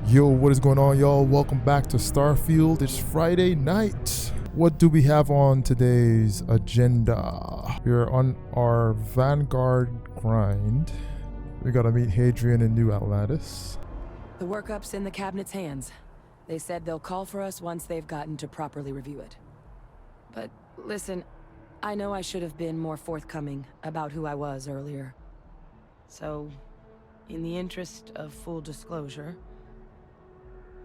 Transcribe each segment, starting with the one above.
Yo, what is going on, y'all? Welcome back to Starfield. It's Friday night. What do we have on today's agenda? We're on our Vanguard grind. We gotta meet Hadrian in New Atlantis. The workup's in the cabinet's hands. They said they'll call for us once they've gotten to properly review it. But listen, I know I should have been more forthcoming about who I was earlier. So, in the interest of full disclosure,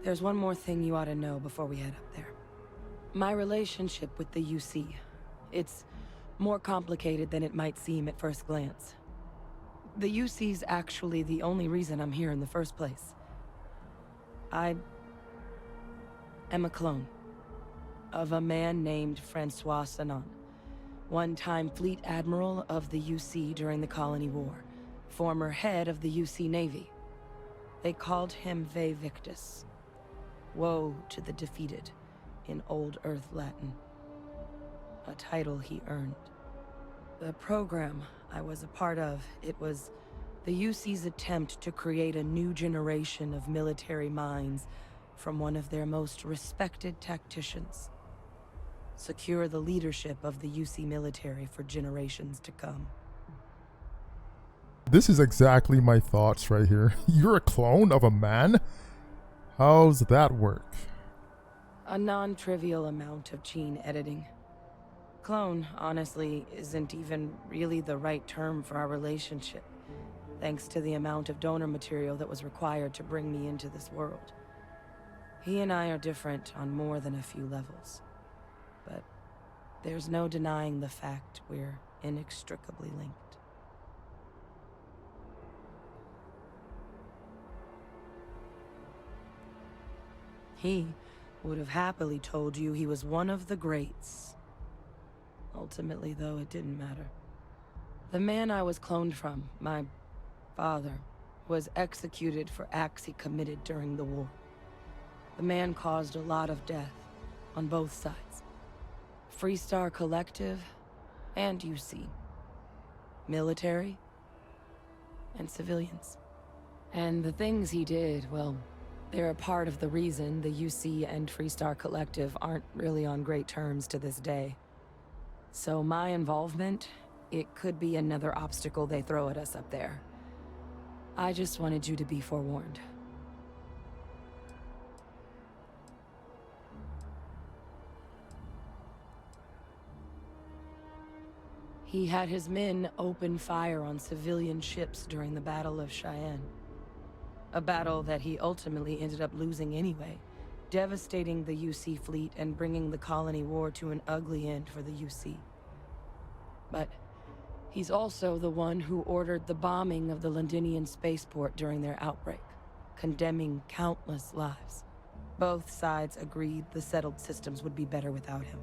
there's one more thing you ought to know before we head up there. My relationship with the UC. It's more complicated than it might seem at first glance. The UC's actually the only reason I'm here in the first place. I am a clone of a man named Francois Sanon, one-time fleet admiral of the UC during the Colony War, former head of the UC Navy. They called him Ve Victus. Woe to the defeated, in Old Earth Latin. A title he earned. The program I was a part of, it was the UC's attempt to create a new generation of military minds from one of their most respected tacticians. Secure the leadership of the UC military for generations to come. This is exactly my thoughts right here. You're a clone of a man? How's that work? A non-trivial amount of gene editing. Clone, honestly, isn't even really the right term for our relationship, thanks to the amount of donor material that was required to bring me into this world. He and I are different on more than a few levels, but there's no denying the fact we're inextricably linked. He would have happily told you he was one of the greats. Ultimately, though, it didn't matter. The man I was cloned from, my father, was executed for acts he committed during the war. The man caused a lot of death, on both sides. Freestar Collective and UC. Military and civilians. And the things he did, well, they're a part of the reason the UC and Freestar Collective aren't really on great terms to this day. So my involvement, it could be another obstacle they throw at us up there. I just wanted you to be forewarned. He had his men open fire on civilian ships during the Battle of Cheyenne. A battle that he ultimately ended up losing anyway, devastating the UC fleet and bringing the Colony War to an ugly end for the UC. But he's also the one who ordered the bombing of the Londinian spaceport during their outbreak, condemning countless lives. Both sides agreed the settled systems would be better without him.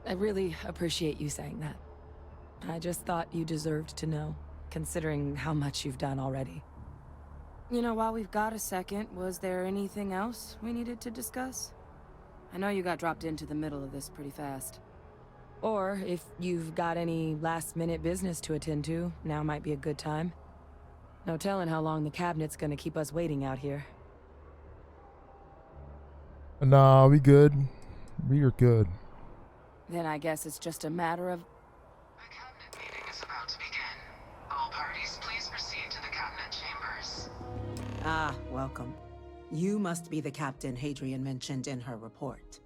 I really appreciate you saying that. I just thought you deserved to know, considering how much you've done already. You know, while we've got a second, was there anything else we needed to discuss? I know you got dropped into the middle of this pretty fast. Or, if you've got any last-minute business to attend to, now might be a good time. No telling how long the cabinet's gonna keep us waiting out here. Nah, we good. We are good. Then I guess it's just a matter of... The cabinet meeting is about to begin. All parties, please proceed to the cabinet chambers. Ah, welcome. You must be the captain Hadrian mentioned in her report.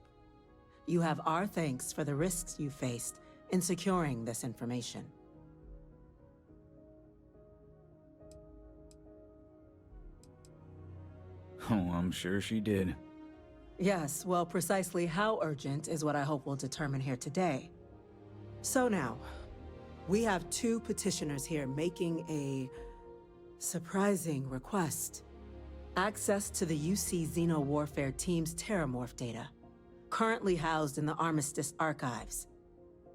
You have our thanks for the risks you faced in securing this information. Oh, I'm sure she did. Yes, well, precisely how urgent is what I hope we'll determine here today. So now, we have two petitioners here making a surprising request. Access to the UC Xeno Warfare Team's Terramorph data, currently housed in the Armistice archives.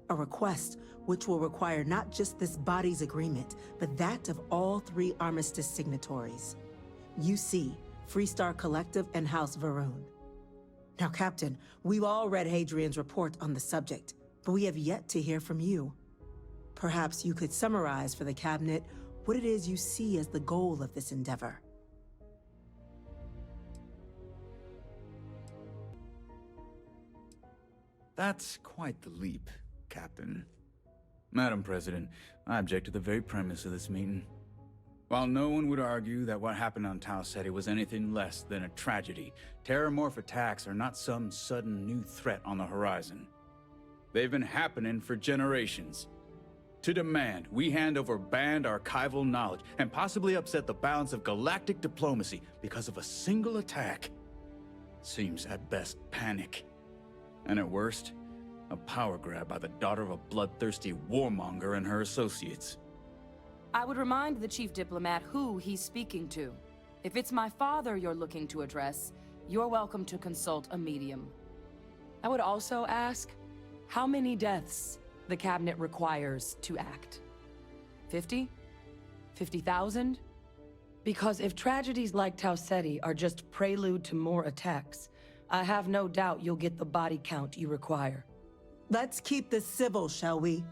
A request which will require not just this body's agreement, but that of all three Armistice signatories. UC, Freestar Collective, and House Varun. Now, Captain, we've all read Hadrian's report on the subject, but we have yet to hear from you. Perhaps you could summarize for the cabinet what it is you see as the goal of this endeavor. That's quite the leap, Captain. Madam President, I object to the very premise of this meeting. While no one would argue that what happened on Tau Ceti was anything less than a tragedy, terramorph attacks are not some sudden new threat on the horizon. They've been happening for generations. To demand we hand over banned archival knowledge and possibly upset the balance of galactic diplomacy because of a single attack seems at best panic. And at worst, a power grab by the daughter of a bloodthirsty warmonger and her associates. I would remind the chief diplomat who he's speaking to. If it's my father you're looking to address, you're welcome to consult a medium. I would also ask how many deaths the cabinet requires to act. 50? 50,000? Because if tragedies like Tau Ceti are just prelude to more attacks, I have no doubt you'll get the body count you require. Let's keep this civil, shall we?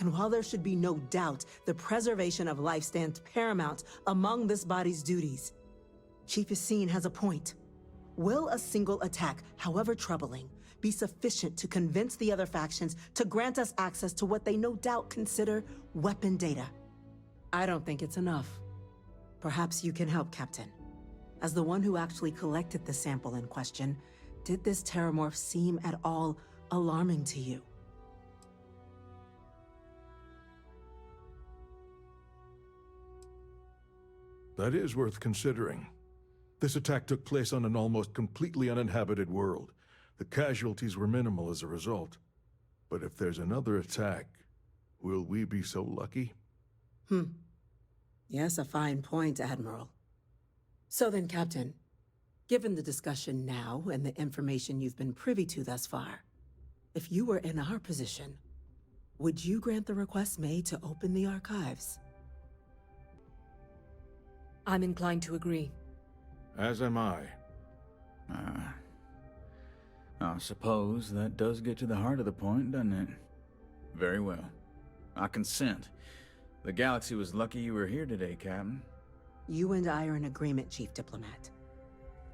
And while there should be no doubt the preservation of life stands paramount among this body's duties, Chief Yassine has a point. Will a single attack, however troubling, be sufficient to convince the other factions to grant us access to what they no doubt consider weapon data? I don't think it's enough. Perhaps you can help, Captain. As the one who actually collected the sample in question, did this terramorph seem at all alarming to you? That is worth considering. This attack took place on an almost completely uninhabited world. The casualties were minimal as a result. But if there's another attack, will we be so lucky? Yes, a fine point, Admiral. So then, Captain, given the discussion now and the information you've been privy to thus far, if you were in our position, would you grant the request made to open the archives? I'm inclined to agree. As am I. I suppose that does get to the heart of the point, doesn't it? Very well. I consent. The galaxy was lucky you were here today, Captain. You and I are in agreement, Chief Diplomat.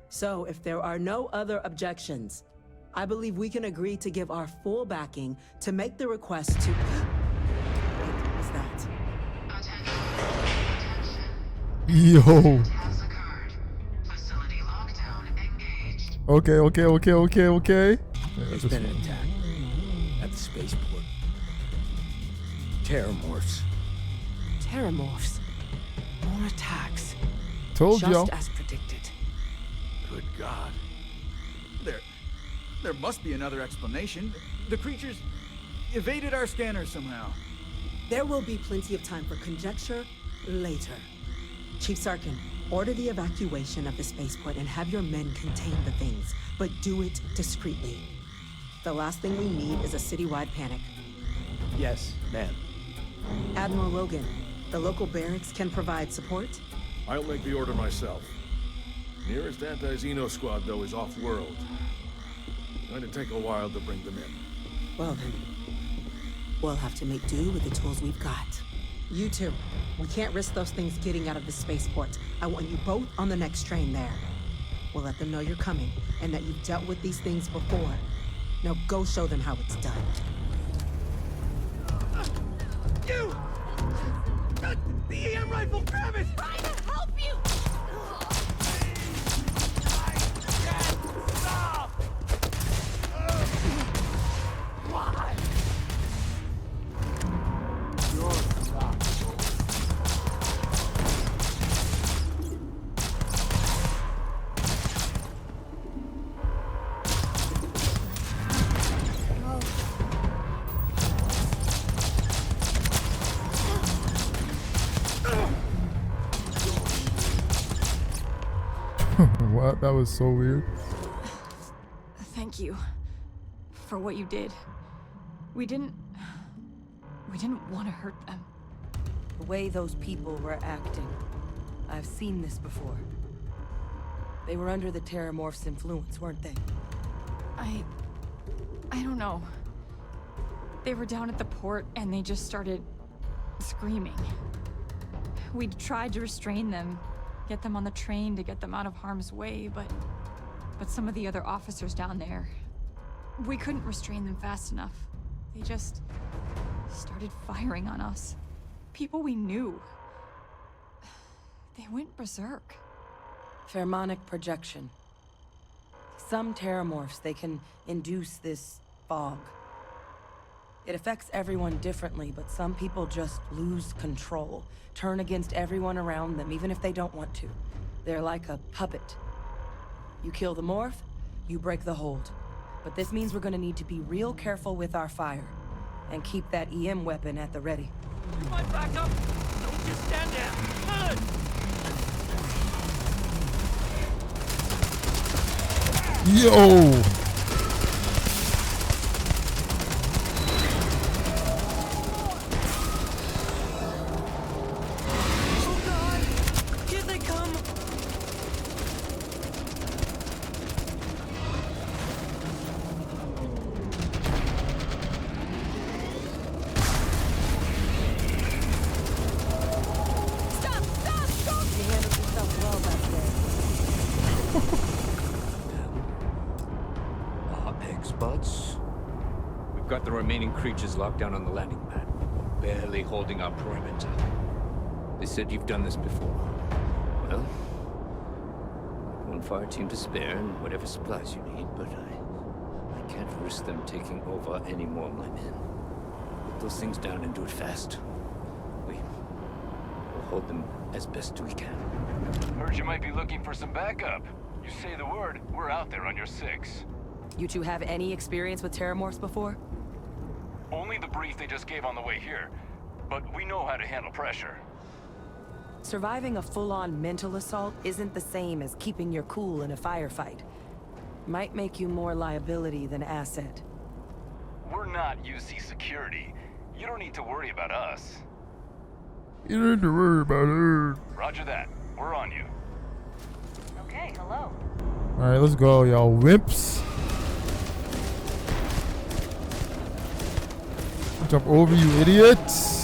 So, if there are no other objections, I believe we can agree to give our full backing to make the request to... What was that? Attention. Yo. Has occurred. Facility lockdown engaged. Okay. There's been an attack at the spaceport. Terramorphs. Terramorphs. More attacks. Told y'all. Just as predicted. Good God. There must be another explanation. The creatures evaded our scanner somehow. There will be plenty of time for conjecture later. Chief Sarkin, order the evacuation of the spaceport and have your men contain the things, but do it discreetly. The last thing we need is a citywide panic. Yes, ma'am. Admiral Logan, the local barracks can provide support? I'll make the order myself. Nearest anti-Xeno squad, though, is off-world. Going to take a while to bring them in. Well then, we'll have to make do with the tools we've got. You two, we can't risk those things getting out of the spaceport. I want you both on the next train there. We'll let them know you're coming and that you've dealt with these things before. Now go show them how it's done. You! The EM rifle, grab it! Trying to help you! Stop! Why? You're unstoppable. What? That was so weird. Thank you for what you did. We didn't want to hurt them. The way those people were acting. I've seen this before. They were under the Terramorph's influence, weren't they? I don't know. They were down at the port and they just started screaming. We tried to restrain them, get them on the train to get them out of harm's way, but some of the other officers down there, we couldn't restrain them fast enough. They just started firing on us. People we knew. They went berserk. Pheromonic projection. Some terramorphs, they can induce this fog. It affects everyone differently, but some people just lose control, turn against everyone around them, even if they don't want to. They're like a puppet. You kill the morph, you break the hold. But this means we're gonna need to be real careful with our fire, and keep that EM weapon at the ready. My backup! Don't just stand there! Good! Yo! Oh God! Here they come! Stop! Stop! You handled yourself well back there. Apex buds. We've got the remaining creatures locked down on the landing pad, barely holding our perimeter. They said you've done this before. Well, one fire team to spare and whatever supplies you need, but I can't risk them taking over any more of my men. Put those things down and do it fast. We'll hold them as best we can. Heard you might be looking for some backup. You say the word, we're out there on your 6. You two have any experience with terramorphs before? Only the brief they just gave on the way here. But we know how to handle pressure. Surviving a full-on mental assault isn't the same as keeping your cool in a firefight. Might make you more liability than asset. We're not UC security. You don't need to worry about us. You don't need to worry about it. Roger that. We're on you. Okay, hello. Alright, let's go, y'all. Wimps. Jump over, you idiots.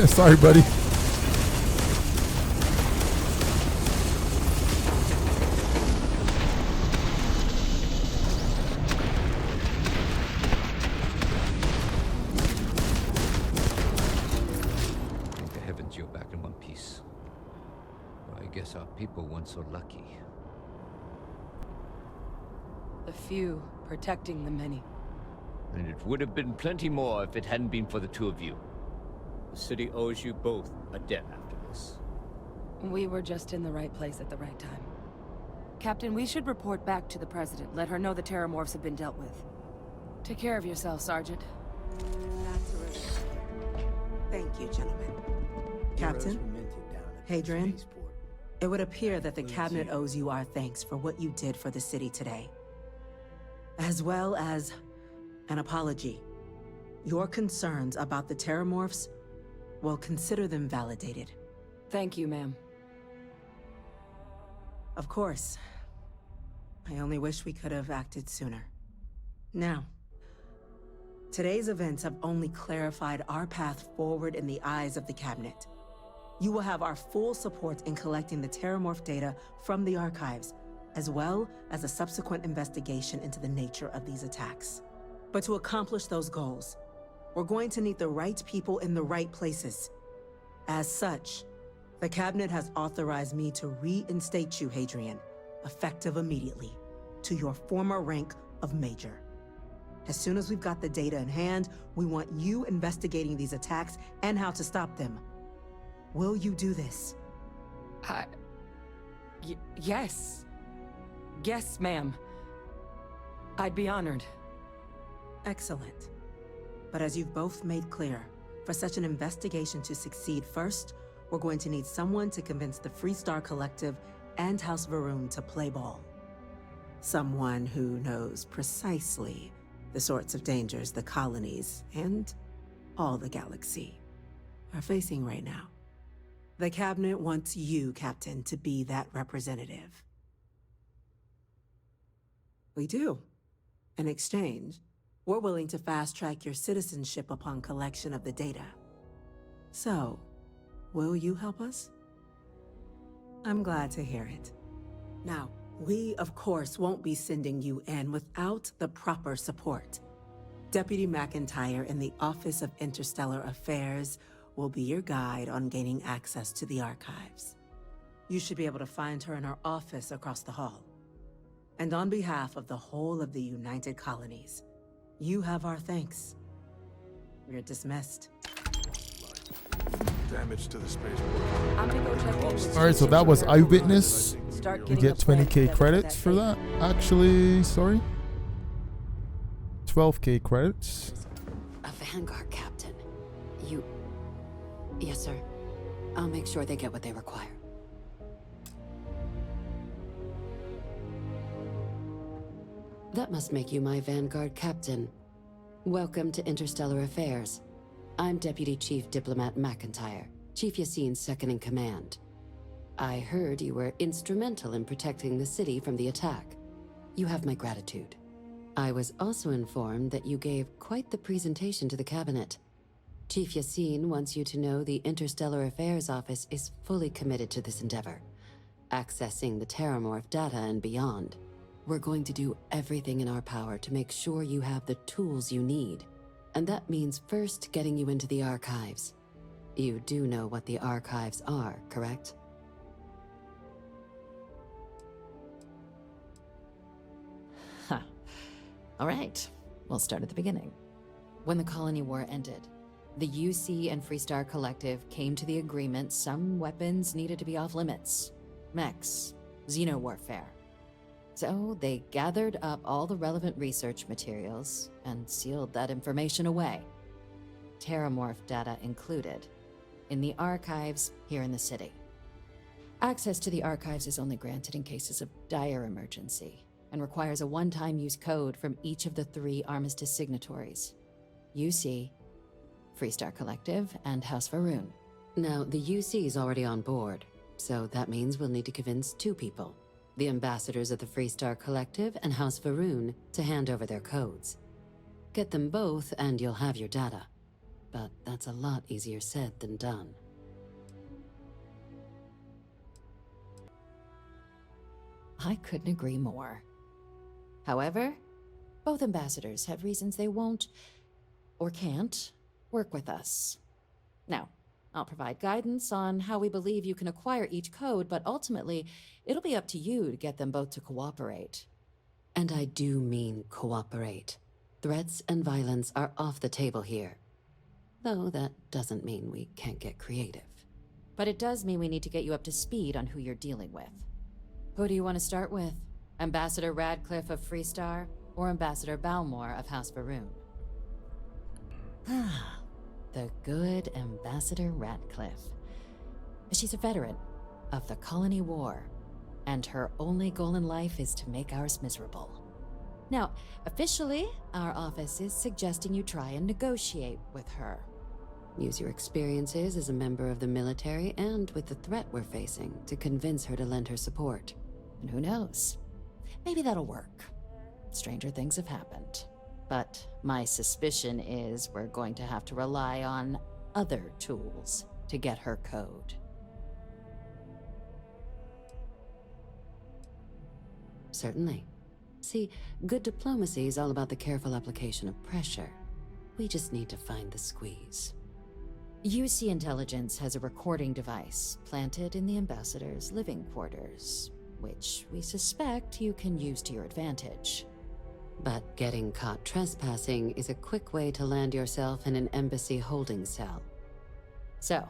Sorry, buddy. Thank the heavens you're back in one piece. Well, I guess our people weren't so lucky. The few protecting the many. And it would have been plenty more if it hadn't been for the two of you. The city owes you both a debt after this. We were just in the right place at the right time. Captain, we should report back to the President. Let her know the terramorphs have been dealt with. Take care of yourself, Sergeant. Absolutely. Thank you, gentlemen. Captain, Hadrian, it would appear that the Cabinet owes you our thanks for what you did for the city today. As well as an apology. Your concerns about the terramorphs, well, consider them validated. Thank you, ma'am. Of course. I only wish we could have acted sooner. Now, today's events have only clarified our path forward in the eyes of the Cabinet. You will have our full support in collecting the terramorph data from the archives, as well as a subsequent investigation into the nature of these attacks. But to accomplish those goals, we're going to need the right people in the right places. As such, the Cabinet has authorized me to reinstate you, Hadrian, effective immediately, to your former rank of Major. As soon as we've got the data in hand, we want you investigating these attacks and how to stop them. Will you do this? Yes. Yes, ma'am. I'd be honored. Excellent. But as you've both made clear, for such an investigation to succeed first, we're going to need someone to convince the Freestar Collective and House Varun to play ball. Someone who knows precisely The sorts of dangers the colonies and all the galaxy are facing right now. The cabinet wants you, Captain, to be that representative. We do. In exchange, we're willing to fast-track your citizenship upon collection of the data. So, will you help us? I'm glad to hear it. Now, we, of course, won't be sending you in without the proper support. Deputy McIntyre in the Office of Interstellar Affairs will be your guide on gaining access to the archives. You should be able to find her in her office across the hall. And on behalf of the whole of the United Colonies, you have our thanks. You're dismissed. Damage to the spaceport. I'm gonna go check in with All right, so that was Eyewitness. Start We getting get a plan 20k together credits for data. that. Actually, sorry. 12k credits. A Vanguard captain. You... Yes, sir. I'll make sure they get what they require. That must make you my Vanguard captain. Welcome to Interstellar Affairs. I'm Deputy Chief Diplomat McIntyre, Chief Yassine's second in command. I heard you were instrumental in protecting the city from the attack. You have my gratitude. I was also informed that you gave quite the presentation to the cabinet. Chief Yassine wants you to know the Interstellar Affairs Office is fully committed to this endeavor, accessing the Terramorph data and beyond. We're going to do everything in our power to make sure you have the tools you need. And that means first getting you into the archives. You do know what the archives are, correct? Huh. All right, we'll start at the beginning. When the colony war ended, the UC and Freestar Collective came to the agreement some weapons needed to be off limits. Mechs, xenowarfare. So they gathered up all the relevant research materials and sealed that information away. Terramorph data included, in the archives here in the city. Access to the archives is only granted in cases of dire emergency and requires a one-time use code from each of the 3 Armistice signatories. UC, Freestar Collective, and House Varoon. Now, the UC is already on board, so that means we'll need to convince 2 people. The ambassadors of the Freestar Collective and House Varoon to hand over their codes. Get them both and you'll have your data. But that's a lot easier said than done. I couldn't agree more. However, both ambassadors have reasons they won't, or can't, work with us. Now, I'll provide guidance on how we believe you can acquire each code, but ultimately, it'll be up to you to get them both to cooperate. And I do mean cooperate. Threats and violence are off the table here. Though that doesn't mean we can't get creative. But it does mean we need to get you up to speed on who you're dealing with. Who do you want to start with? Ambassador Radcliffe of Freestar, or Ambassador Balmore of House Varoon? The good Ambassador Radcliffe. She's a veteran of the Colony War, and her only goal in life is to make ours miserable. Now, officially, our office is suggesting you try and negotiate with her. Use your experiences as a member of the military and with the threat we're facing to convince her to lend her support. And who knows? Maybe that'll work. Stranger things have happened. But my suspicion is we're going to have to rely on other tools to get her code. Certainly. See, good diplomacy is all about the careful application of pressure. We just need to find the squeeze. UC Intelligence has a recording device planted in the ambassador's living quarters, which we suspect you can use to your advantage. But getting caught trespassing is a quick way to land yourself in an embassy holding cell. So,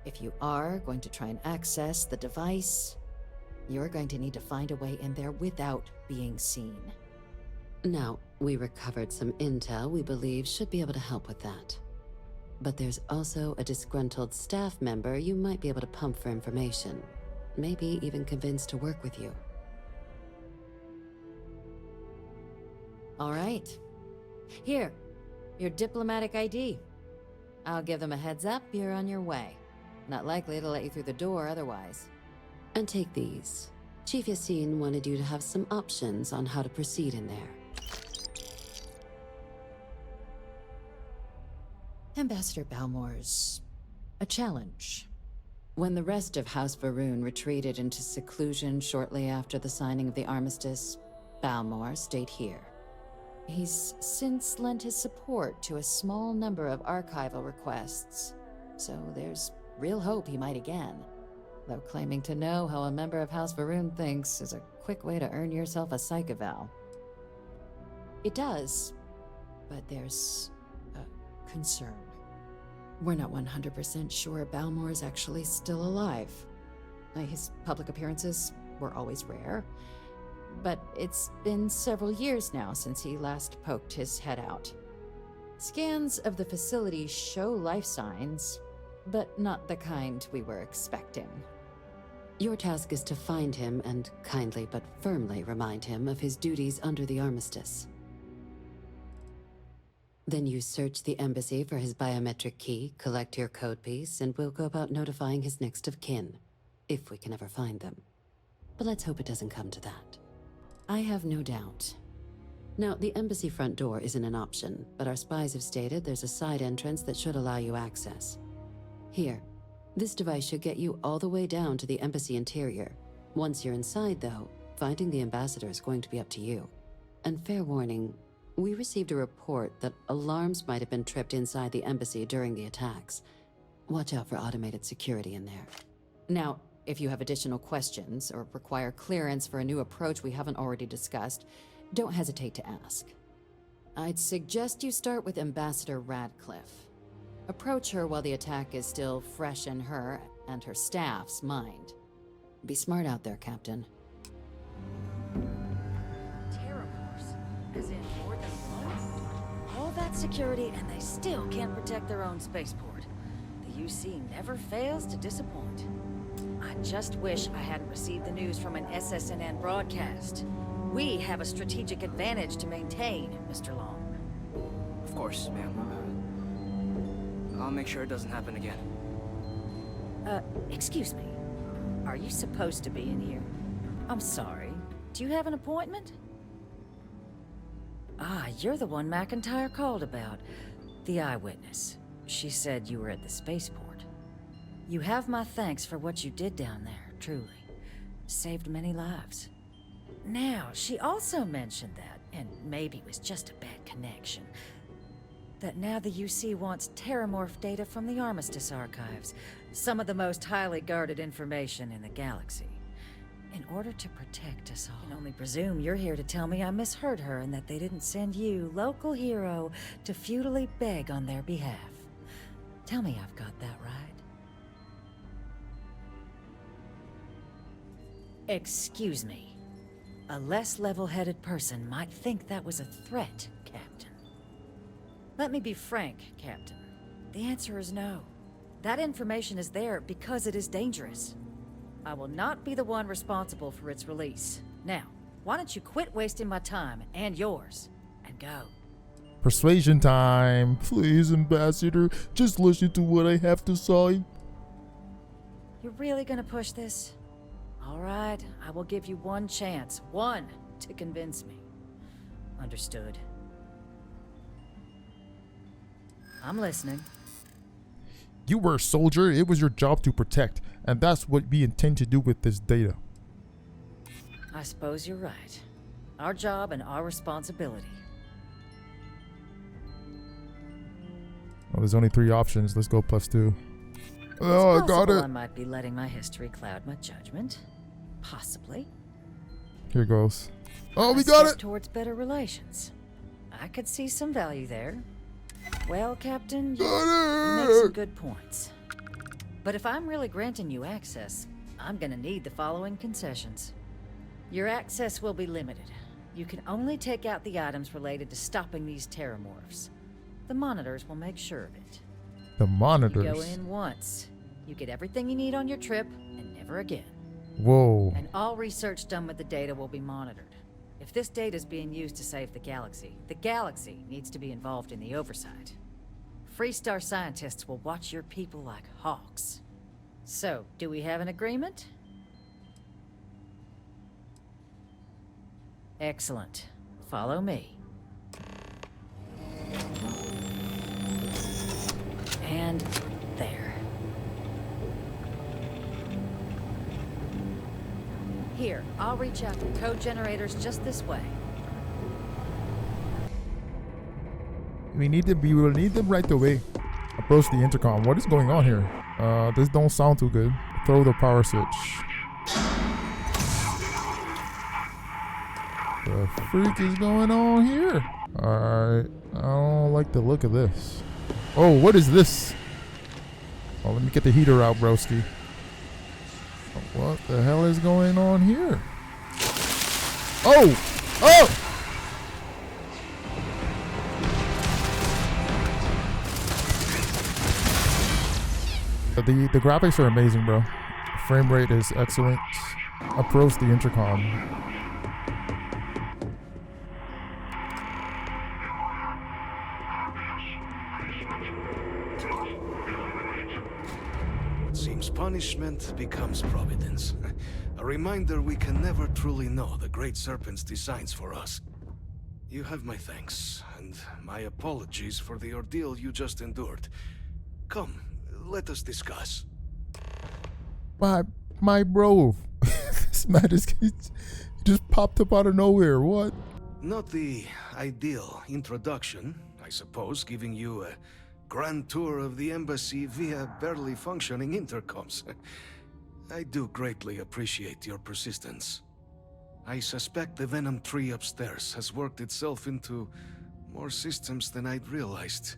if you are going to try and access the device, you're going to need to find a way in there without being seen. Now, we recovered some intel we believe should be able to help with that. But there's also a disgruntled staff member you might be able to pump for information. Maybe even convince to work with you. All right, Here, your diplomatic ID. I'll give them a heads up, you're on your way. Not likely to let you through the door otherwise. And take these. Chief Yassine wanted you to have some options on how to proceed in there. Ambassador Balmore's a challenge. When the rest of House Varun retreated into seclusion shortly after the signing of the armistice, Balmore stayed here. He's since lent his support to a small number of archival requests, so there's real hope he might again. Though claiming to know how a member of House Varun thinks is a quick way to earn yourself a psych eval. It does, but there's a concern. We're not 100% sure Balmore's actually still alive. His public appearances were always rare, but it's been several years now since he last poked his head out. Scans of the facility show life signs, but not the kind we were expecting. Your task is to find him and kindly but firmly remind him of his duties under the armistice. Then you search the embassy for his biometric key, collect your code piece, and we'll go about notifying his next of kin, if we can ever find them. But let's hope it doesn't come to that. I have no doubt. Now, the embassy front door isn't an option, but our spies have stated there's a side entrance that should allow you access. Here, this device should get you all the way down to the embassy interior. Once you're inside, though, finding the ambassador is going to be up to you. And fair warning, we received a report that alarms might have been tripped inside the embassy during the attacks. Watch out for automated security in there. Now, if you have additional questions or require clearance for a new approach we haven't already discussed, don't hesitate to ask. I'd suggest you start with Ambassador Radcliffe. Approach her while the attack is still fresh in her and her staff's mind. Be smart out there, Captain. Terrorforce, as in more than one? All that security and they still can't protect their own spaceport. The UC never fails to disappoint. I just wish I hadn't received the news from an SSNN broadcast. We have a strategic advantage to maintain, Mr. Long. Of course, ma'am. I'll make sure it doesn't happen again. Excuse me. Are you supposed to be in here? I'm sorry. Do you have an appointment? Ah, you're the one McIntyre called about. The eyewitness. She said you were at the spaceport. You have my thanks for what you did down there, truly. Saved many lives. Now, she also mentioned that, and maybe it was just a bad connection, that now the UC wants terramorph data from the Armistice archives, some of the most highly guarded information in the galaxy. In order to protect us all. I can only presume you're here to tell me I misheard her and that they didn't send you, local hero, to futilely beg on their behalf. Tell me I've got that right. Excuse me. A less level-headed person might think that was a threat, Captain. Let me be frank, Captain. The answer is no. That information is there because it is dangerous. I will not be the one responsible for its release. Now, why don't you quit wasting my time and yours, and go. Persuasion time. Please, Ambassador, just listen to what I have to say. You're really gonna push this? All right, I will give you one chance. One to convince me. Understood. I'm listening. You were a soldier. It was your job to protect, and that's what we intend to do with this data. I suppose you're right. Our job and our responsibility. Well, there's only 3 options. Let's go +2. Oh, I got it. I might be letting my history cloud my judgment. Possibly. Here goes. Oh, we got it! Towards better relations. I could see some value there. Well, Captain, you make some good points. But if I'm really granting you access, I'm gonna need the following concessions. Your access will be limited. You can only take out the items related to stopping these terramorphs. The monitors will make sure of it. The monitors? You go in once. You get everything you need on your trip, and never again. Whoa. And all research done with the data will be monitored. If this data is being used to save the galaxy needs to be involved in the oversight. Freestar scientists will watch your people like hawks. So, do we have an agreement? Excellent. Follow me. And there. Here, I'll reach out to code generators just this way. We will need them right away. Approach the intercom. What is going on here? This don't sound too good. Throw the power switch. The freak is going on here? Alright. I don't like the look of this. Oh, what is this? Oh, let me get the heater out, broski. What the hell is going on here? Oh! Oh! The graphics are amazing, bro. Frame rate is excellent. Approach the intercom. Seems punishment becomes providence. A reminder we can never truly know the Great Serpent's designs for us. You have my thanks, and my apologies for the ordeal you just endured. Come, let us discuss. My bro. This man just popped up out of nowhere. What? Not the ideal introduction, I suppose, giving you a grand tour of the embassy via barely functioning intercoms. I do greatly appreciate your persistence. I suspect the Venom tree upstairs has worked itself into more systems than I'd realized.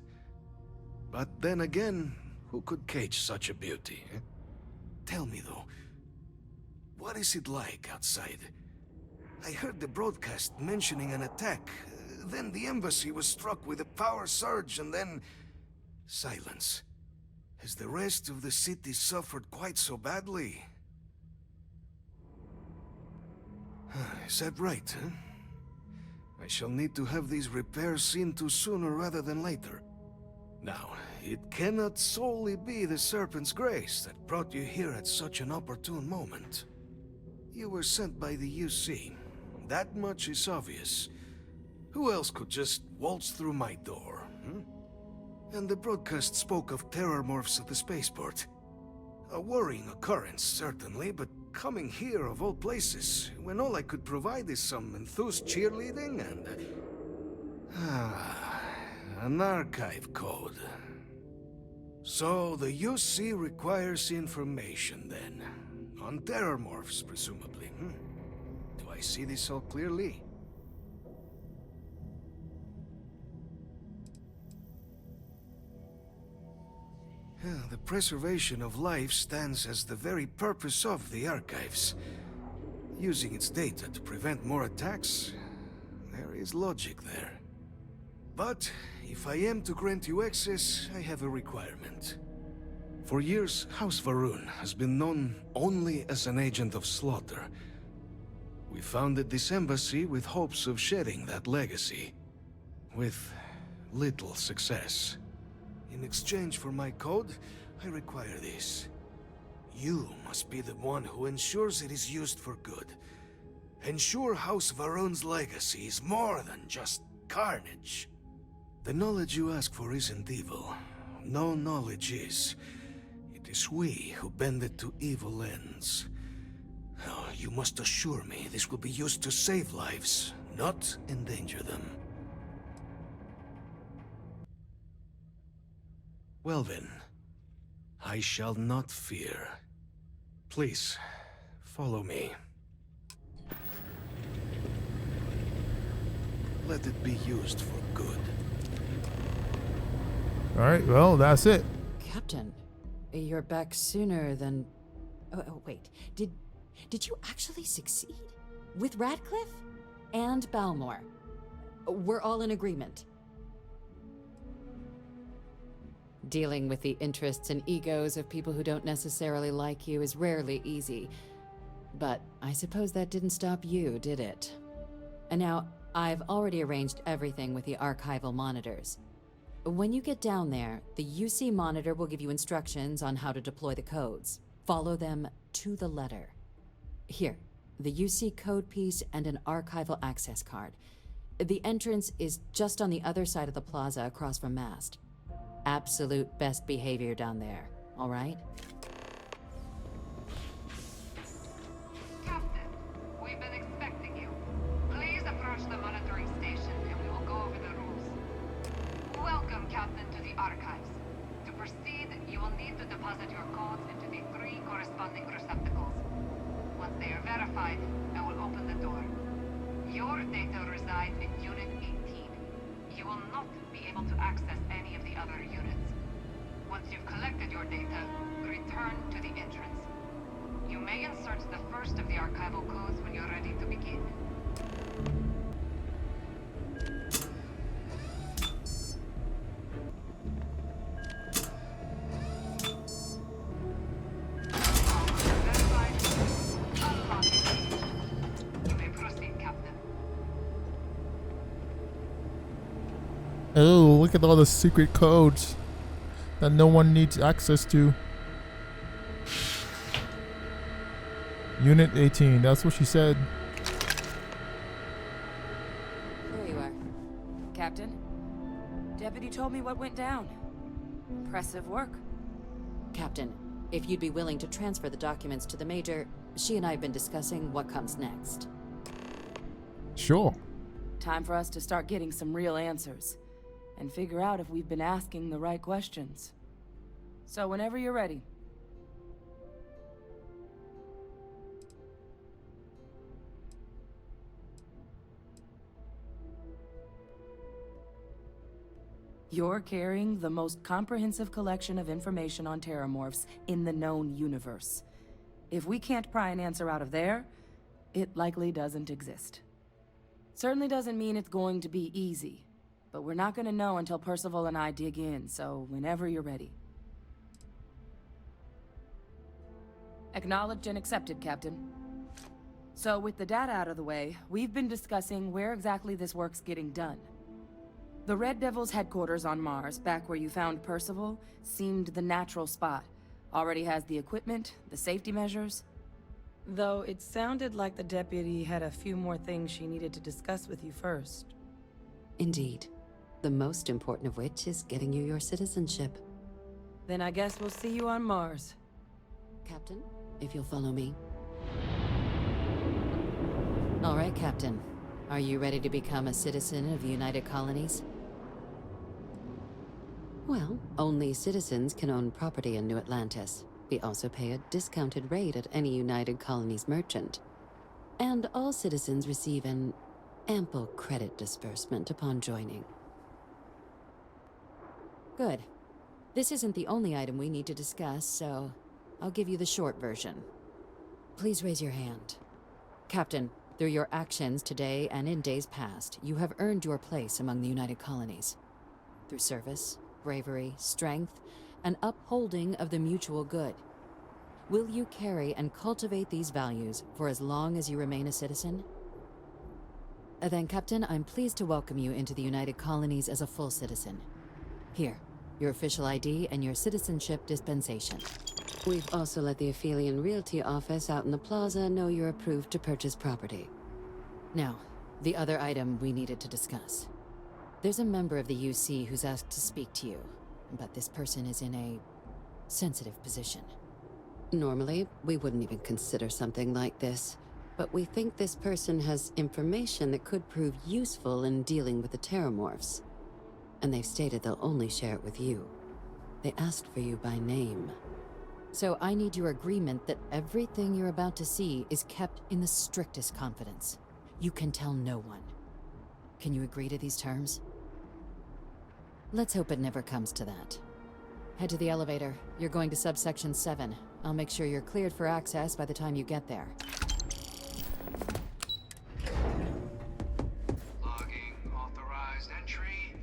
But then again, who could cage such a beauty? Tell me though, what is it like outside? I heard the broadcast mentioning an attack, then the embassy was struck with a power surge, and then silence. Has the rest of the city suffered quite so badly? Is that right, huh? I shall need to have these repairs seen to sooner rather than later. Now, it cannot solely be the Serpent's grace that brought you here at such an opportune moment. You were sent by the UC. That much is obvious. Who else could just waltz through my door, hmm? And the broadcast spoke of terror morphs at the spaceport. A worrying occurrence, certainly, but coming here of all places, when all I could provide is some enthused cheerleading and... an archive code. So the UC requires information, then. On terror morphs, presumably, hmm? Do I see this all clearly? The preservation of life stands as the very purpose of the archives. Using its data to prevent more attacks, there is logic there. But if I am to grant you access, I have a requirement. For years, House Varun has been known only as an agent of slaughter. We founded this embassy with hopes of shedding that legacy. With little success. In exchange for my code, I require this. You must be the one who ensures it is used for good. Ensure House Varun's legacy is more than just carnage. The knowledge you ask for isn't evil. No knowledge is. It is we who bend it to evil ends. Oh, you must assure me this will be used to save lives, not endanger them. Well then, I shall not fear. Please, follow me. Let it be used for good. Alright, well, that's it. Captain, you're back sooner than... Oh, wait. Did you actually succeed? With Radcliffe? And Balmore? We're all in agreement. Dealing with the interests and egos of people who don't necessarily like you is rarely easy. But I suppose that didn't stop you, did it? And now, I've already arranged everything with the archival monitors. When you get down there, the UC monitor will give you instructions on how to deploy the codes. Follow them to the letter. Here, the UC code piece and an archival access card. The entrance is just on the other side of the plaza across from Mast. Absolute best behavior down there, all right? Captain, we've been expecting you. Please approach the monitoring station and we will go over the rules. Welcome, Captain, to the archives. To proceed, you will need to deposit your codes into the 3 corresponding receptacles. Once they are verified, I will open the door. Your data resides in Unit 18. You will not be able to access any of the other units. Once you've collected your data, return to the entrance. You may insert the first of the archival codes when you're ready to begin. Oh, look at all the secret codes that no one needs access to. Unit 18, that's what she said. There you are. Captain, Deputy told me what went down. Impressive work. Captain, if you'd be willing to transfer the documents to the Major, she and I have been discussing what comes next. Sure. Time for us to start getting some real answers. And figure out if we've been asking the right questions. So whenever you're ready. You're carrying the most comprehensive collection of information on terramorphs in the known universe. If we can't pry an answer out of there, it likely doesn't exist. Certainly doesn't mean it's going to be easy. But we're not gonna know until Percival and I dig in, so whenever you're ready. Acknowledged and accepted, Captain. So with the data out of the way, we've been discussing where exactly this work's getting done. The Red Devil's headquarters on Mars, back where you found Percival, seemed the natural spot. Already has the equipment, the safety measures. Though it sounded like the deputy had a few more things she needed to discuss with you first. Indeed. The most important of which is getting you your citizenship. Then I guess we'll see you on Mars. Captain, if you'll follow me. All right, Captain. Are you ready to become a citizen of the United Colonies? Well, only citizens can own property in New Atlantis. We also pay a discounted rate at any United Colonies merchant. And all citizens receive an ample credit disbursement upon joining. Good. This isn't the only item we need to discuss, so I'll give you the short version. Please raise your hand. Captain, through your actions today and in days past, you have earned your place among the United Colonies. Through service, bravery, strength, and upholding of the mutual good. Will you carry and cultivate these values for as long as you remain a citizen? Then, Captain, I'm pleased to welcome you into the United Colonies as a full citizen. Here, your official ID and your citizenship dispensation. We've also let the Aphelion Realty office out in the plaza know you're approved to purchase property. Now, the other item we needed to discuss. There's a member of the UC who's asked to speak to you, but this person is in a sensitive position. Normally, we wouldn't even consider something like this, but we think this person has information that could prove useful in dealing with the terramorphs. And they've stated they'll only share it with you. They asked for you by name. So I need your agreement that everything you're about to see is kept in the strictest confidence. You can tell no one. Can you agree to these terms? Let's hope it never comes to that. Head to the elevator. You're going to subsection 7. I'll make sure you're cleared for access by the time you get there. Logging authorized entry.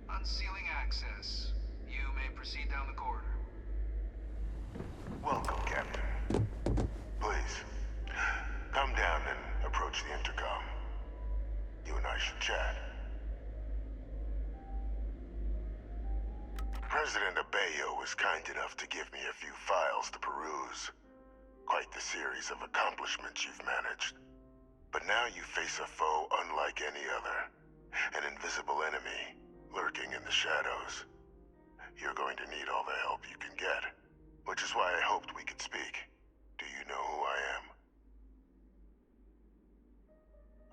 Unsealing access. You may proceed down the corridor. Welcome, Captain. Please, come down and approach the intercom. You and I should chat. President Abeyo was kind enough to give me a few files to peruse. Quite the series of accomplishments you've managed. But now you face a foe unlike any other. An invisible enemy, lurking in the shadows. You're going to need all the help you can get. Which is why I hoped we could speak. Do you know who I am?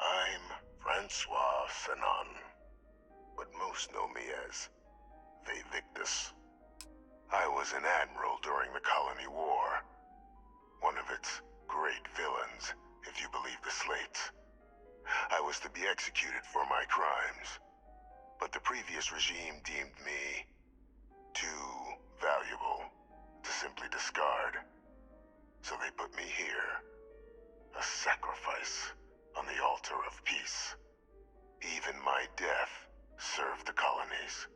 I'm Francois Sanon. But most know me as Victus. I was an admiral during the Colony War. One of its great villains, if you believe the slates. I was to be executed for my crimes, but the previous regime deemed me too valuable to simply discard. So they put me here, a sacrifice on the altar of peace. Even my death served the colonies.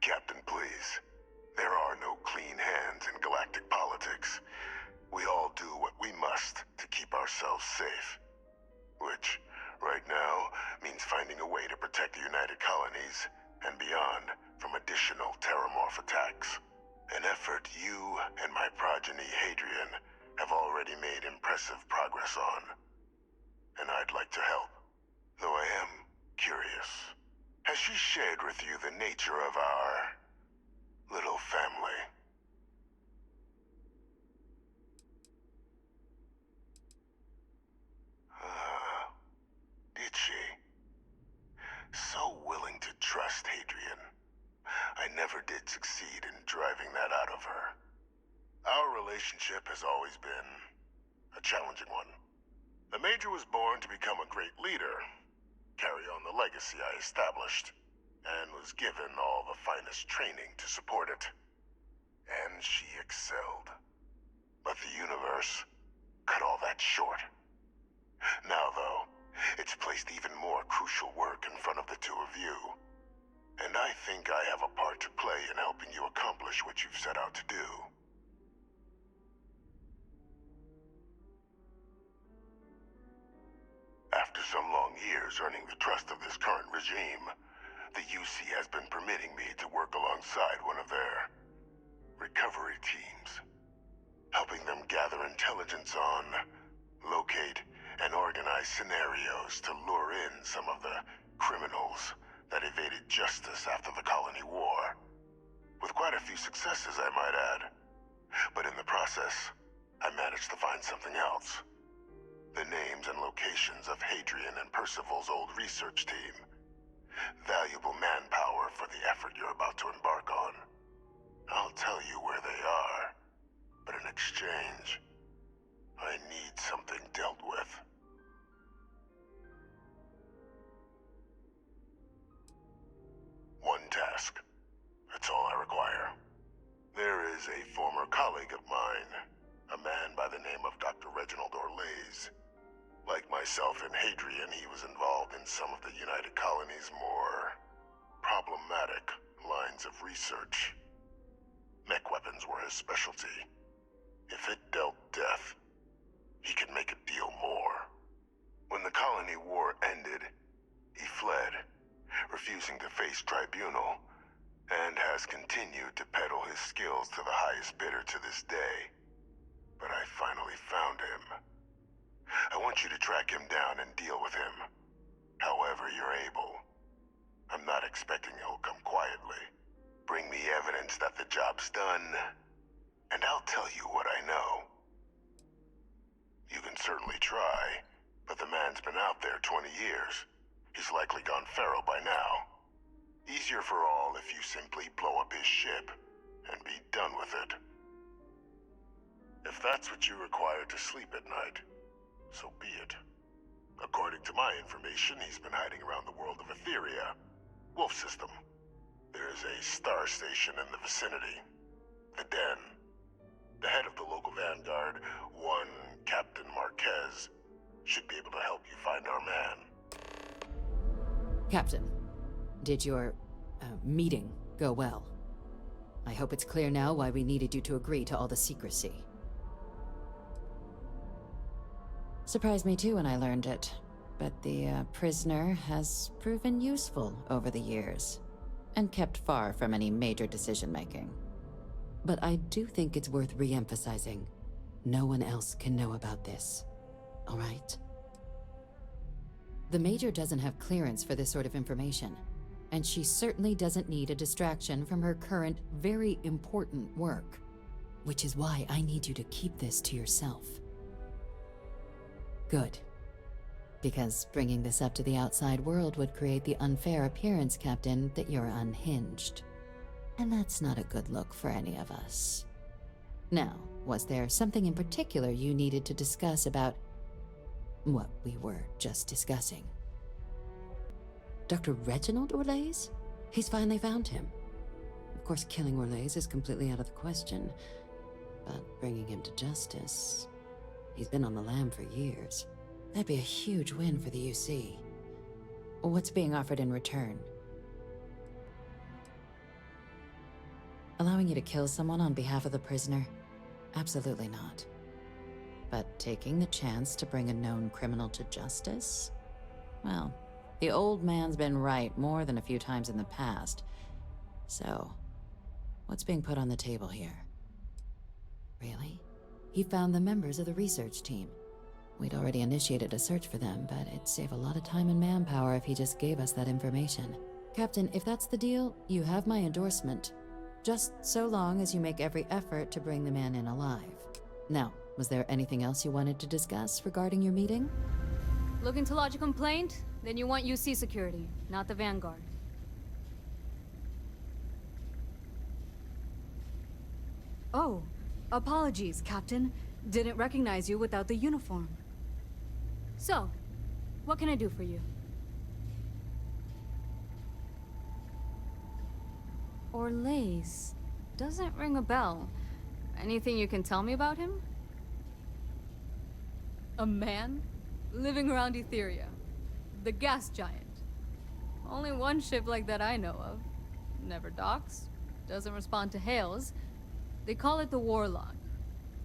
Captain, please. There are no clean hands in galactic politics. We all do what we must to keep ourselves safe. Which, right now, means finding a way to protect the United Colonies and beyond from additional terramorph attacks. An effort you and my progeny Hadrian have already made impressive progress on. And I'd like to help, though I am curious. Has she shared with you the nature of our little family? Did she? So willing to trust Hadrian. I never did succeed in driving that out of her. Our relationship has always been a challenging one. The Major was born to become a great leader, carry on the legacy I established, and was given all the finest training to support it. And she excelled. But the universe cut all that short. Now, though, it's placed even more crucial work in front of the two of you. And I think I have a part to play in helping you accomplish what you've set out to do. After some long years earning the trust of this current regime, the UC has been permitting me to work alongside one of their recovery teams, helping them gather intelligence on, locate, and organize scenarios to lure in some of the criminals that evaded justice after the Colony War. With quite a few successes, I might add. But in the process, I managed to find something else. The names and locations of Hadrian and Percival's old research team. Valuable manpower for the effort you're about to embark on. I'll tell you where they are, but in exchange, I need something dealt with. One task. That's all I require. There is a former colleague of mine, a man by the name of Dr. Reginald Orlaise. Like myself and Hadrian, he was involved in some of the United Colony's more problematic lines of research. Mech weapons were his specialty. If it dealt death, he could make a deal more. When the Colony War ended, he fled, refusing to face tribunal, and has continued to peddle his skills to the highest bidder to this day. But I finally found him. I want you to track him down and deal with him, however you're able. I'm not expecting he'll come quietly. Bring me evidence that the job's done, and I'll tell you what I know. You can certainly try, but the man's been out there 20 years. He's likely gone feral by now. Easier for all if you simply blow up his ship and be done with it. If that's what you require to sleep at night, so be it. According to my information, he's been hiding around the world of Etheria, Wolf System. There's a star station in the vicinity, the Den. The head of the local vanguard, one Captain Marquez, should be able to help you find our man. Captain, did your meeting go well? I hope it's clear now why we needed you to agree to all the secrecy. Surprised me too when I learned it. But the prisoner has proven useful over the years, and kept far from any major decision-making. But I do think it's worth re-emphasizing. No one else can know about this, all right? The Major doesn't have clearance for this sort of information, and she certainly doesn't need a distraction from her current, very important work. Which is why I need you to keep this to yourself. Good. Because bringing this up to the outside world would create the unfair appearance, Captain, that you're unhinged. And that's not a good look for any of us. Now, was there something in particular you needed to discuss about what we were just discussing? Dr. Reginald Orlaise? He's finally found him. Of course, killing Orlaise is completely out of the question, but bringing him to justice... He's been on the lam for years. That'd be a huge win for the UC. What's being offered in return? Allowing you to kill someone on behalf of the prisoner? Absolutely not. But taking the chance to bring a known criminal to justice? Well, the old man's been right more than a few times in the past. So, what's being put on the table here? Really? He found the members of the research team. We'd already initiated a search for them, but it'd save a lot of time and manpower if he just gave us that information. Captain, if that's the deal, you have my endorsement. Just so long as you make every effort to bring the man in alive. Now, was there anything else you wanted to discuss regarding your meeting? Looking to lodge a complaint? Then you want UC security, not the Vanguard. Oh, apologies, Captain. Didn't recognize you without the uniform. So, what can I do for you? Orlaise. Doesn't ring a bell. Anything you can tell me about him? A man? Living around Etheria. The gas giant. Only one ship like that I know of. Never docks. Doesn't respond to hails. They call it the Warlock.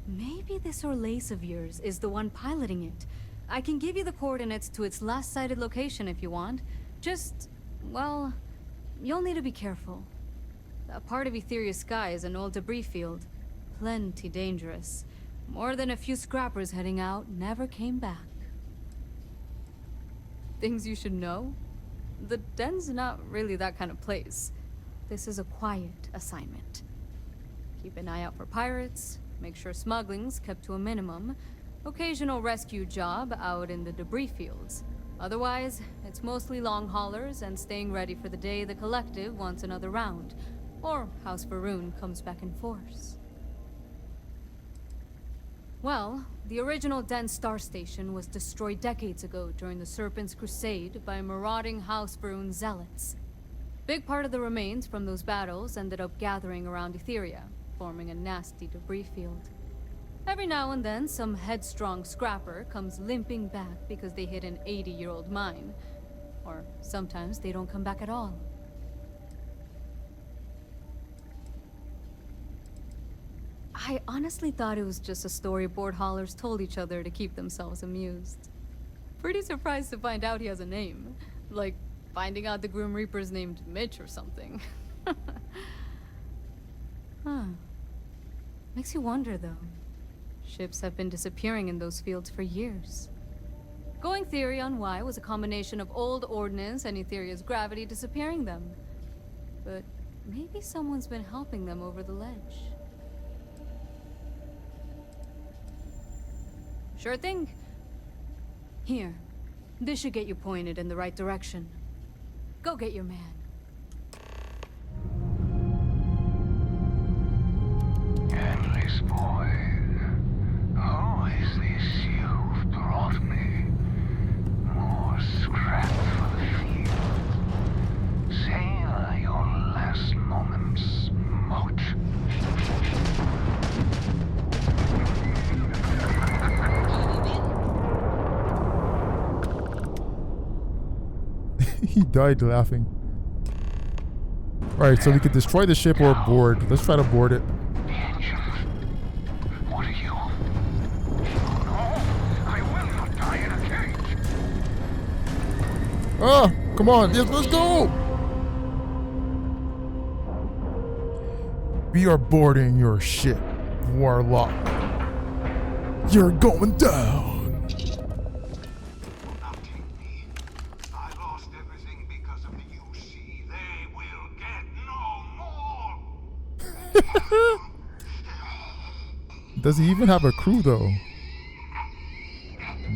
Maybe this Orlaise of yours is the one piloting it. I can give you the coordinates to its last sighted location if you want. Just, well, you'll need to be careful. That part of Etheria's sky is an old debris field. Plenty dangerous. More than a few scrappers heading out never came back. Things you should know? The den's not really that kind of place. This is a quiet assignment. Keep an eye out for pirates, make sure smuggling's kept to a minimum, occasional rescue job out in the debris fields. Otherwise, it's mostly long haulers and staying ready for the day the Collective wants another round, or House Varun comes back in force. Well, the original Den Star Station was destroyed decades ago during the Serpent's Crusade by marauding House Varun zealots. Big part of the remains from those battles ended up gathering around Etheria, forming a nasty debris field. Every now and then, some headstrong scrapper comes limping back because they hit an 80-year-old mine. Or sometimes they don't come back at all. I honestly thought it was just a storyboard haulers told each other to keep themselves amused. Pretty surprised to find out he has a name. Like, finding out the Grim Reaper's named Mitch or something. Huh. Makes you wonder, though. Ships have been disappearing in those fields for years. Going theory on why was a combination of old ordnance and Etheria's gravity disappearing them. But maybe someone's been helping them over the ledge. Sure thing. Here. This should get you pointed in the right direction. Go get your man. Endless void. Who is this you've brought me? More scrap for the field. Savor your last moments, Moat. He died laughing. Alright, so we could destroy the ship or board. Let's try to board it. What are you? No, I will not Ah, come on, yes, let's go. We are boarding your ship, Warlock. You're going down. I lost everything because of the UC. They will get no more. Does he even have a crew though?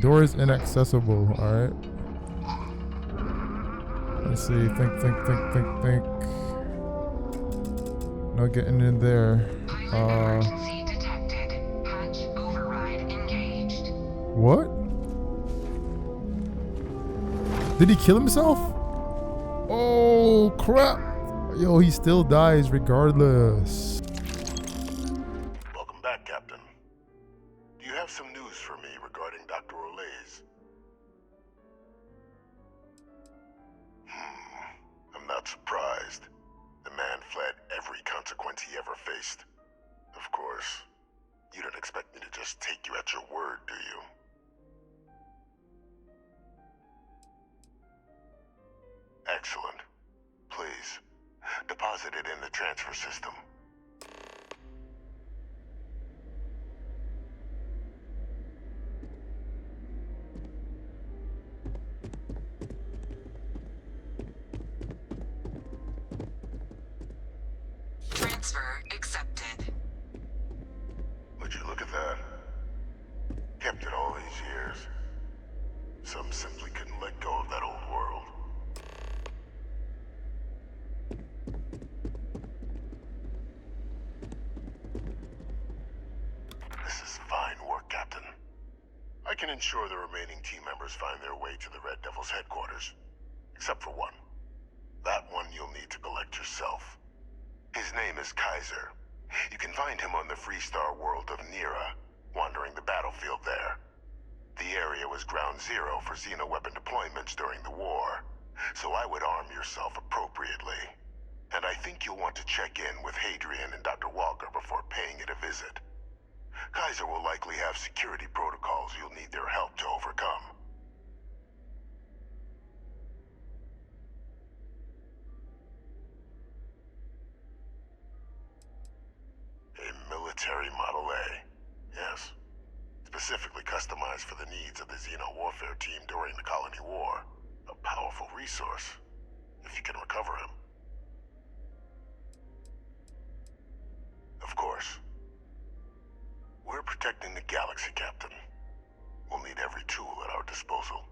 Door is inaccessible, alright. Let's see, think. No getting in there. What? Did he kill himself? Oh crap. Yo, he still dies regardless. Welcome back, Captain. Do you have some news for me regarding Dr. Olays? I'm not surprised. The man fled every consequence he ever faced. Of course, you don't expect me to just take you at your word, do you? Excellent. Please, deposit it in the transfer system. Transfer accepted. Would you look at that? Kept it all these years. Some simply couldn't let go of that old world. This is fine work, Captain. I can ensure the remaining team members find their way to the Red Devil's headquarters. Except for one. That one you'll need to collect yourself. His name is Kaiser. You can find him on the Freestar world of Nira, wandering the battlefield there. The area was ground zero for xeno-weapon deployments during the war, so I would arm yourself appropriately. And I think you'll want to check in with Hadrian and Dr. Walker before paying it a visit. Kaiser will likely have security protocols you'll need their help to overcome. A military Model A, yes. Specifically customized for the needs of the Xeno warfare team during the Colony War. A powerful resource, if you can recover him. Of course. We're protecting the galaxy, Captain. We'll need every tool at our disposal.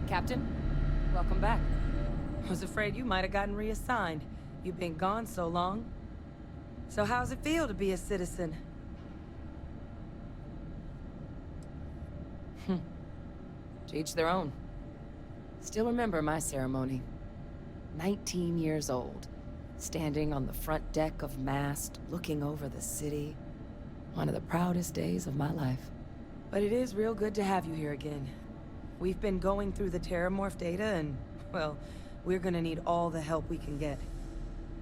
Captain, welcome back. Was afraid you might have gotten reassigned. You've been gone so long. So how's it feel to be a citizen? To each their own. Still remember my ceremony. 19 years old. Standing on the front deck of Mast, looking over the city. One of the proudest days of my life. But it is real good to have you here again. We've been going through the Terramorph data and, well, we're gonna need all the help we can get.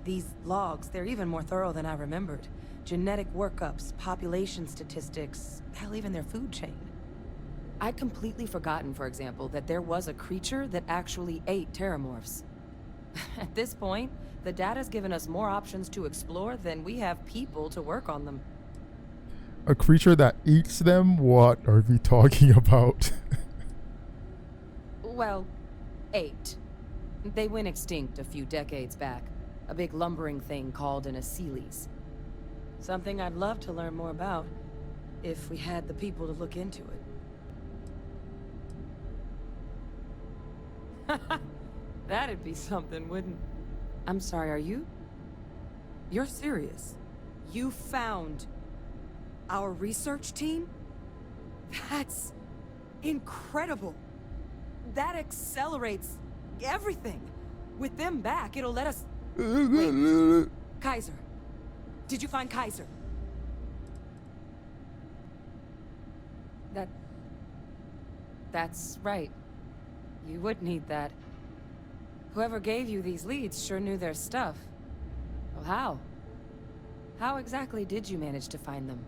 These logs, they're even more thorough than I remembered. Genetic workups, population statistics, hell, even their food chain. I'd completely forgotten, for example, that there was a creature that actually ate Terramorphs. At this point, the data's given us more options to explore than we have people to work on them. A creature that eats them? What are we talking about? Well, ate. They went extinct a few decades back. A big lumbering thing called an Aceles. Something I'd love to learn more about, if we had the people to look into it. That'd be something, wouldn't... I'm sorry, are you? You're serious? You found our research team? That's incredible. That accelerates everything. With them back, it'll let us... Wait. Kaiser. Did you find Kaiser? That's right. You would need that. Whoever gave you these leads sure knew their stuff. Well, how? How exactly did you manage to find them?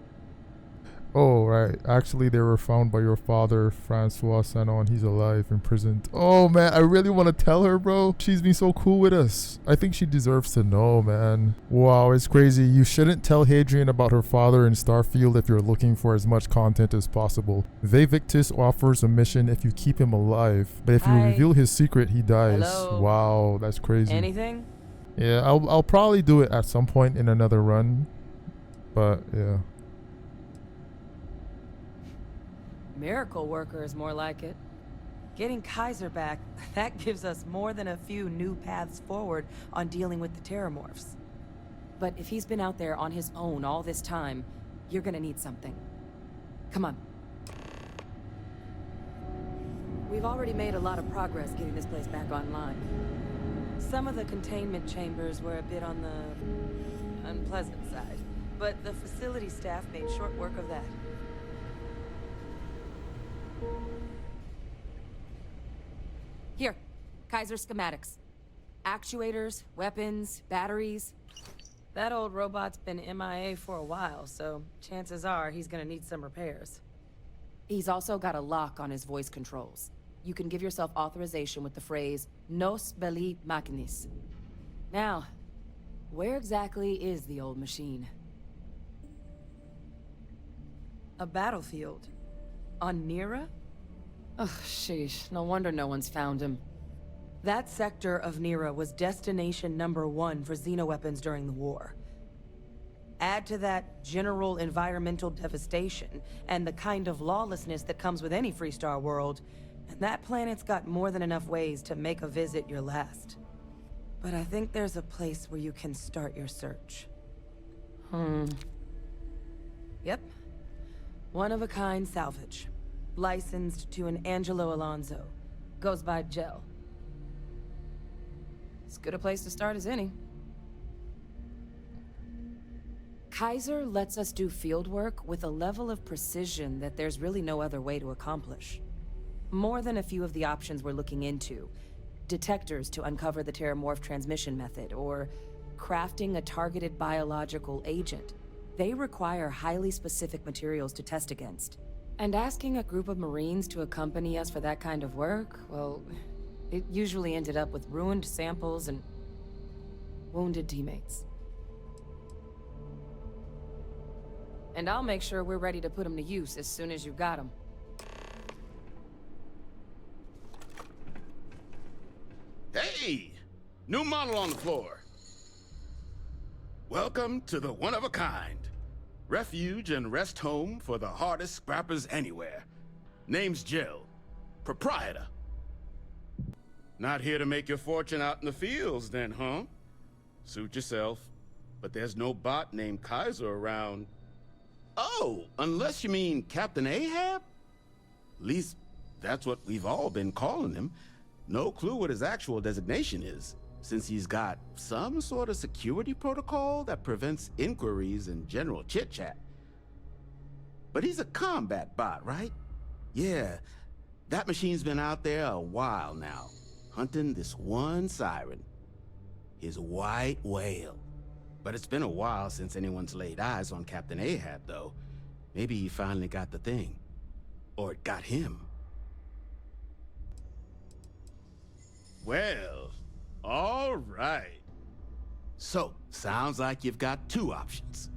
Oh, right. Actually, they were found by your father, Francois Sanon. He's alive, imprisoned. Oh, man. I really want to tell her, bro. She's been so cool with us. I think she deserves to know, man. Wow, it's crazy. You shouldn't tell Hadrian about her father in Starfield if you're looking for as much content as possible. Vevictus offers a mission if you keep him alive. But if you Hi. reveal his secret, he dies. Hello. Wow, that's crazy. Anything? Yeah, I'll probably do it at some point in another run. But, yeah. Miracle worker is more like it. Getting Kaiser back, that gives us more than a few new paths forward on dealing with the Terramorphs. But if he's been out there on his own all this time, you're gonna need something. Come on. We've already made a lot of progress getting this place back online. Some of the containment chambers were a bit on the unpleasant side, but the facility staff made short work of that. Here, Kaiser schematics. Actuators, weapons, batteries. That old robot's been MIA for a while, so chances are he's gonna need some repairs. He's also got a lock on his voice controls. You can give yourself authorization with the phrase, Nos belli machinis. Now, where exactly is the old machine? A battlefield. On Nira? Ugh, sheesh. No wonder no one's found him. That sector of Nira was destination #1 for xenoweapons during the war. Add to that general environmental devastation and the kind of lawlessness that comes with any Freestar world, and that planet's got more than enough ways to make a visit your last. But I think there's a place where you can start your search. Yep. One-of-a-kind salvage. Licensed to an Angelo Alonso. Goes by Gel. As good a place to start as any. Kaiser lets us do field work with a level of precision that there's really no other way to accomplish. More than a few of the options we're looking into. Detectors to uncover the Terramorph transmission method, or crafting a targeted biological agent. They require highly specific materials to test against. And asking a group of Marines to accompany us for that kind of work, well, it usually ended up with ruined samples and wounded teammates. And I'll make sure we're ready to put them to use as soon as you've got them. Hey! New model on the floor. Welcome to the one-of-a-kind. Refuge and rest home for the hardest scrappers anywhere. Name's Jill. Proprietor. Not here to make your fortune out in the fields then, huh? Suit yourself. But there's no bot named Kaiser around. Oh, unless you mean Captain Ahab? At least, that's what we've all been calling him. No clue what his actual designation is, since he's got some sort of security protocol that prevents inquiries and general chit-chat. But he's a combat bot, right? Yeah, that machine's been out there a while now, hunting this one siren. His white whale. But it's been a while since anyone's laid eyes on Captain Ahab, though. Maybe he finally got the thing. Or it got him. Well, all right. So, sounds like you've got two options.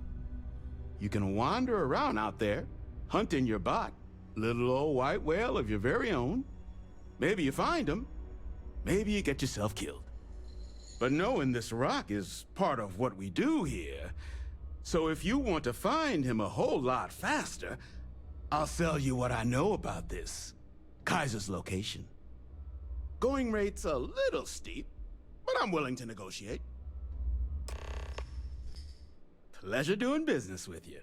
You can wander around out there, hunting your bot, little old white whale of your very own. Maybe you find him. Maybe you get yourself killed. But knowing this rock is part of what we do here. So if you want to find him a whole lot faster, I'll sell you what I know about this. Kaiser's location. Going rate's a little steep, but I'm willing to negotiate. Pleasure doing business with you.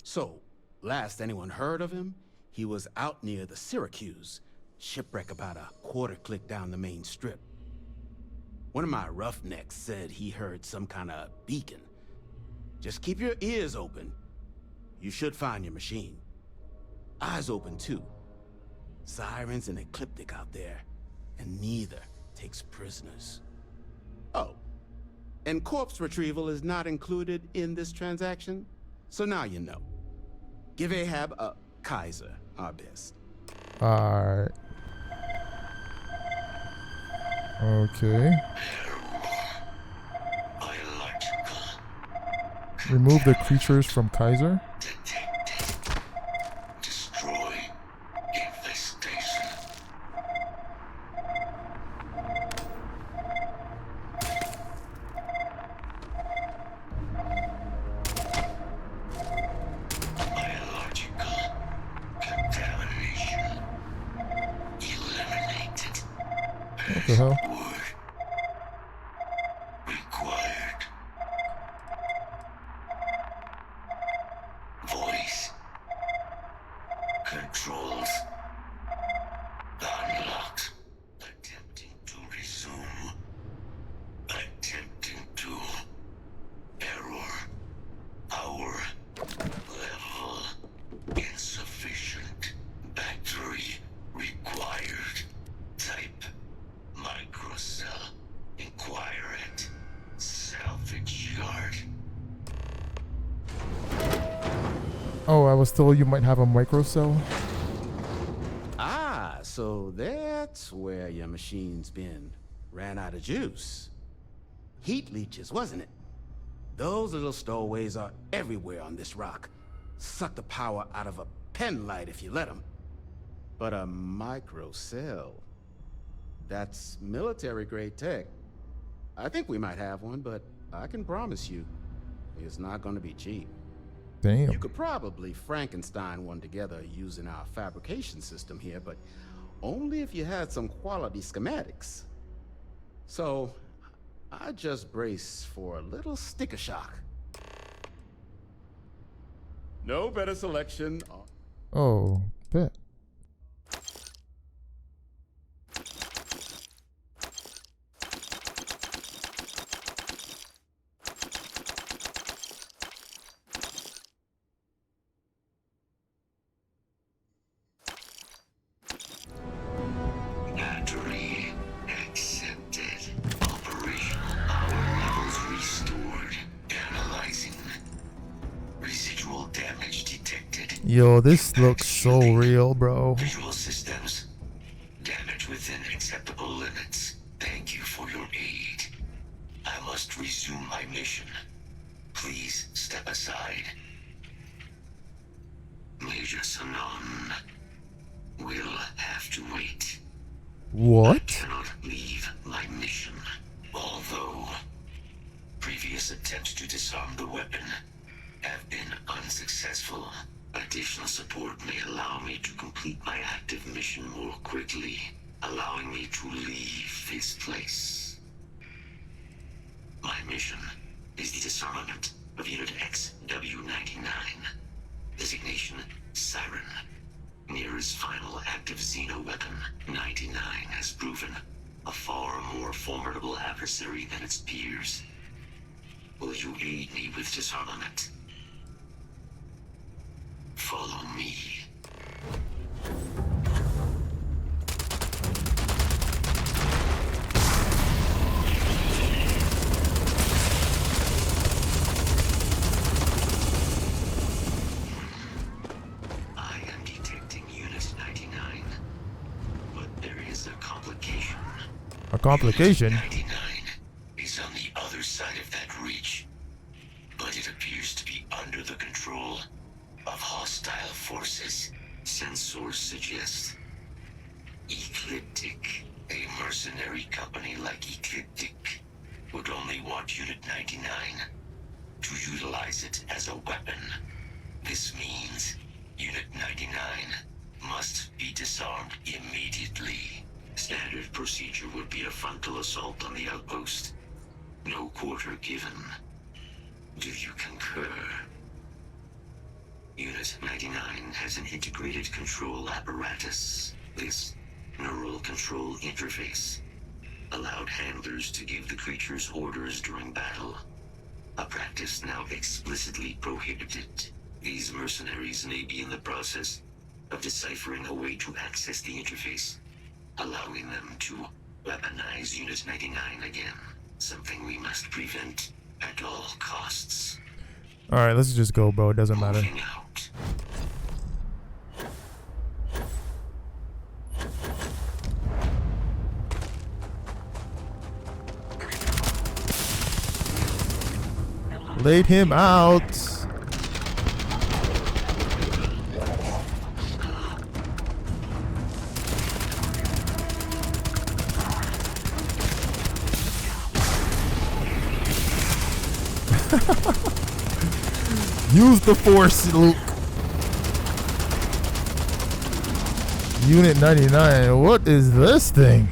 So, last anyone heard of him, he was out near the Syracuse, shipwreck about a quarter click down the main strip. One of my roughnecks said he heard some kind of beacon. Just keep your ears open. You should find your machine. Eyes open too. Sirens and Ecliptic out there, and neither takes prisoners. Oh, and corpse retrieval is not included in this transaction, so now you know. Give Ahab a Kaiser our best. Alright. Okay. Remove the creatures from Kaiser. Destroy infestation. Biological contamination. Eliminated. What the hell? Required. Voice. Controls. Unlocked. Attempting to resume. Attempting to. Error. Power. Level. Insufficient. Battery. Required. Type. Microcell. Inquire at. Salvage yard. Oh, I was told you might have a microcell. Ah, so that's where your machine's been. Ran out of juice. Heat leeches, wasn't it? Those little stowaways are everywhere on this rock. Suck the power out of a pen light if you let them. But a microcell, that's military-grade tech. I think we might have one, but I can promise you, it's not going to be cheap. Damn. You could probably Frankenstein one together using our fabrication system here, but only if you had some quality schematics. So, I just brace for a little sticker shock. No better selection. Oh, bet. Battery accepted. Operational power levels restored. Analyzing. Residual damage detected. Yo, this looks so real, bro. Visual systems. Damage within acceptable limits. Thank you for your aid. I must resume my mission. Please step aside. Major Sanon will have to wait. What? I cannot leave my mission. Although previous attempts to disarm the weapon have been unsuccessful, additional support may allow me to complete my active mission more quickly, allowing me to leave this place. My mission is the disarmament of Unit XW-99. Designation Siren. Nearest final active Xeno weapon, 99 has proven a far more formidable adversary than its peers. Will you aid me with disarmament? Follow me. I am detecting Unit 99, but there is a complication. A complication? Unit 99 is on the other side of that reach, but it appears to be under the control of hostile forces. Sensors suggest Ecliptic, a mercenary company like Ecliptic, would only want Unit 99 to utilize it as a weapon. This means Unit 99 must be disarmed immediately. Standard procedure would be a frontal assault on the outpost. No quarter given. Do you concur? Unit 99 has an integrated control apparatus. This neural control interface allowed handlers to give the creatures orders during battle, a practice now explicitly prohibited. These mercenaries may be in the process of deciphering a way to access the interface, allowing them to weaponize Unit 99 again, something we must prevent at all costs. Alright, let's just go, bro. It doesn't matter. Moving out. Laid him out. Use the force, Luke. Unit 99. What is this thing?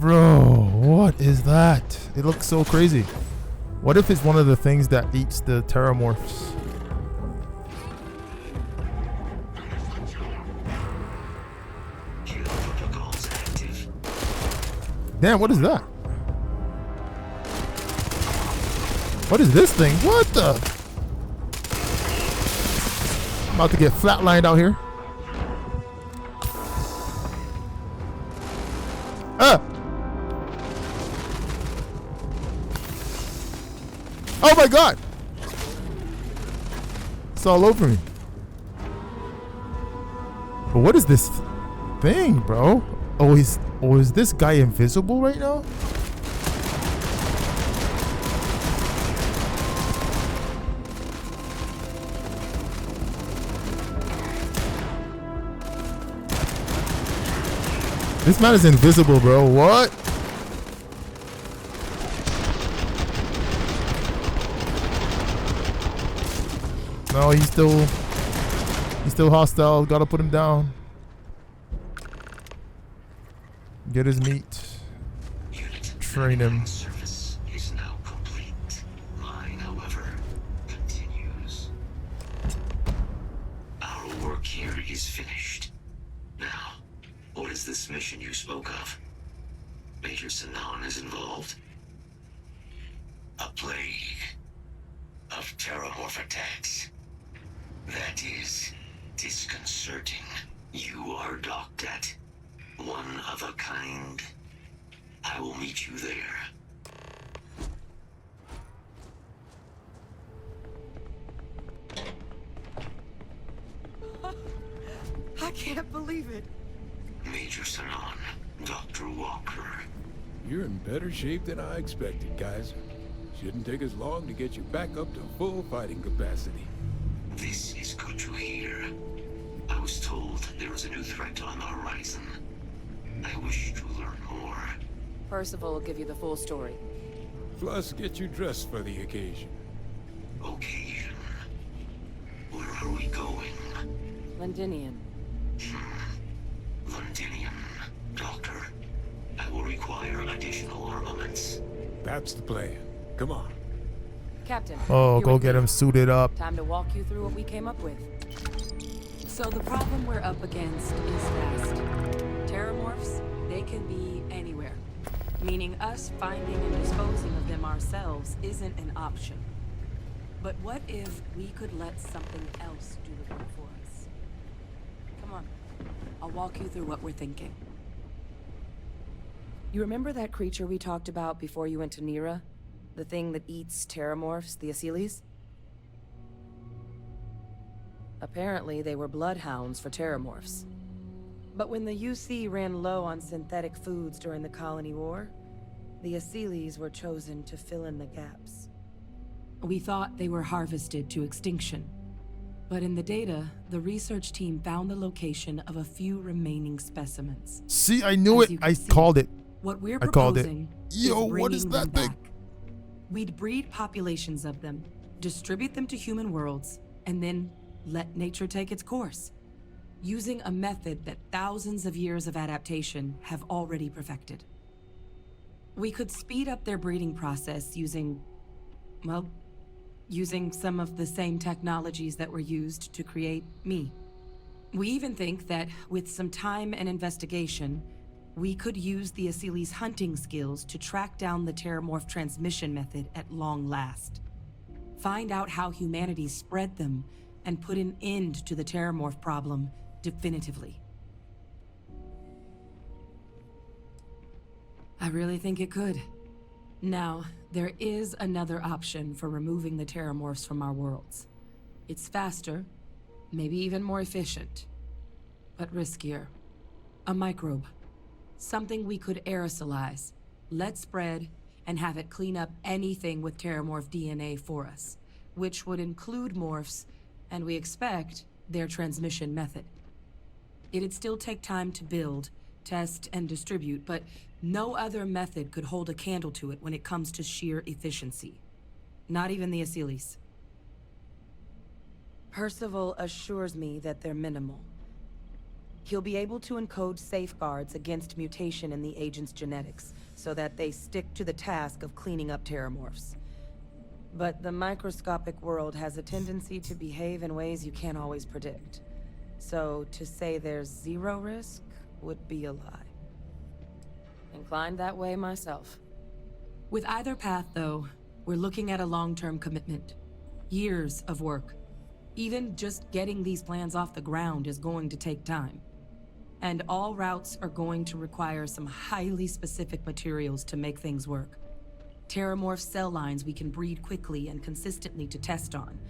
Bro, what is that? It looks so crazy. What if it's one of the things that eats the terramorphs? Damn, what is that? What is this thing? What the? I'm about to get flatlined out here. Ah! Oh my god! It's all over me. But what is this thing, bro? Oh, is this guy invisible right now? This man is invisible, bro. What? No, he's still hostile. Gotta put him down. Get his meat. Train him. Service is now complete. Mine, however, continues. Our work here is finished. Now, what is this mission you spoke of? Major Sinan is involved? A plague of terramorph attacks. That is disconcerting. You are docked at one of a kind. I will meet you there. I can't believe it. Major Sinan, Dr. Walker. You're in better shape than I expected, guys. Shouldn't take us long to get you back up to full fighting capacity. This is good to hear. I was told there was a new threat on the horizon. I wish to learn more. Percival will give you the full story. Plus, get you dressed for the occasion. Occasion? Where are we going? Londinian. Londinium, Doctor. I will require additional armaments. That's the plan. Come on. Captain. Oh, go get him suited up. Time to walk you through what we came up with. So the problem we're up against is vast. Terramorphs, they can be anywhere. Meaning us finding and disposing of them ourselves isn't an option. But what if we could let something else do the work for us? Come on. I'll walk you through what we're thinking. You remember that creature we talked about before you went to Nira? The thing that eats terramorphs, the Asylees? Apparently, they were bloodhounds for terramorphs. But when the UC ran low on synthetic foods during the Colony War, the Asylees were chosen to fill in the gaps. We thought they were harvested to extinction. But in the data, the research team found the location of a few remaining specimens. See, I knew it. I called it. What we're I called it. proposing Yo, is what is bringing that them thing? back. We'd breed populations of them, distribute them to human worlds, and then let nature take its course, using a method that thousands of years of adaptation have already perfected. We could speed up their breeding process using some of the same technologies that were used to create me. We even think that with some time and investigation, we could use the Asylees' hunting skills to track down the terramorph transmission method at long last. Find out how humanity spread them and put an end to the terramorph problem definitively. I really think it could. Now, there is another option for removing the terramorphs from our worlds. It's faster, maybe even more efficient, but riskier. A microbe. Something we could aerosolize, let spread, and have it clean up anything with Terramorph DNA for us, which would include morphs, and we expect their transmission method. It'd still take time to build, test, and distribute, but no other method could hold a candle to it when it comes to sheer efficiency. Not even the Asylees. Percival assures me that they're minimal. He'll be able to encode safeguards against mutation in the agent's genetics, so that they stick to the task of cleaning up Terramorphs. But the microscopic world has a tendency to behave in ways you can't always predict. So to say there's zero risk would be a lie. Inclined that way myself. With either path, though, we're looking at a long-term commitment. Years of work. Even just getting these plans off the ground is going to take time. And all routes are going to require some highly specific materials to make things work. Terramorph cell lines we can breed quickly and consistently to test on.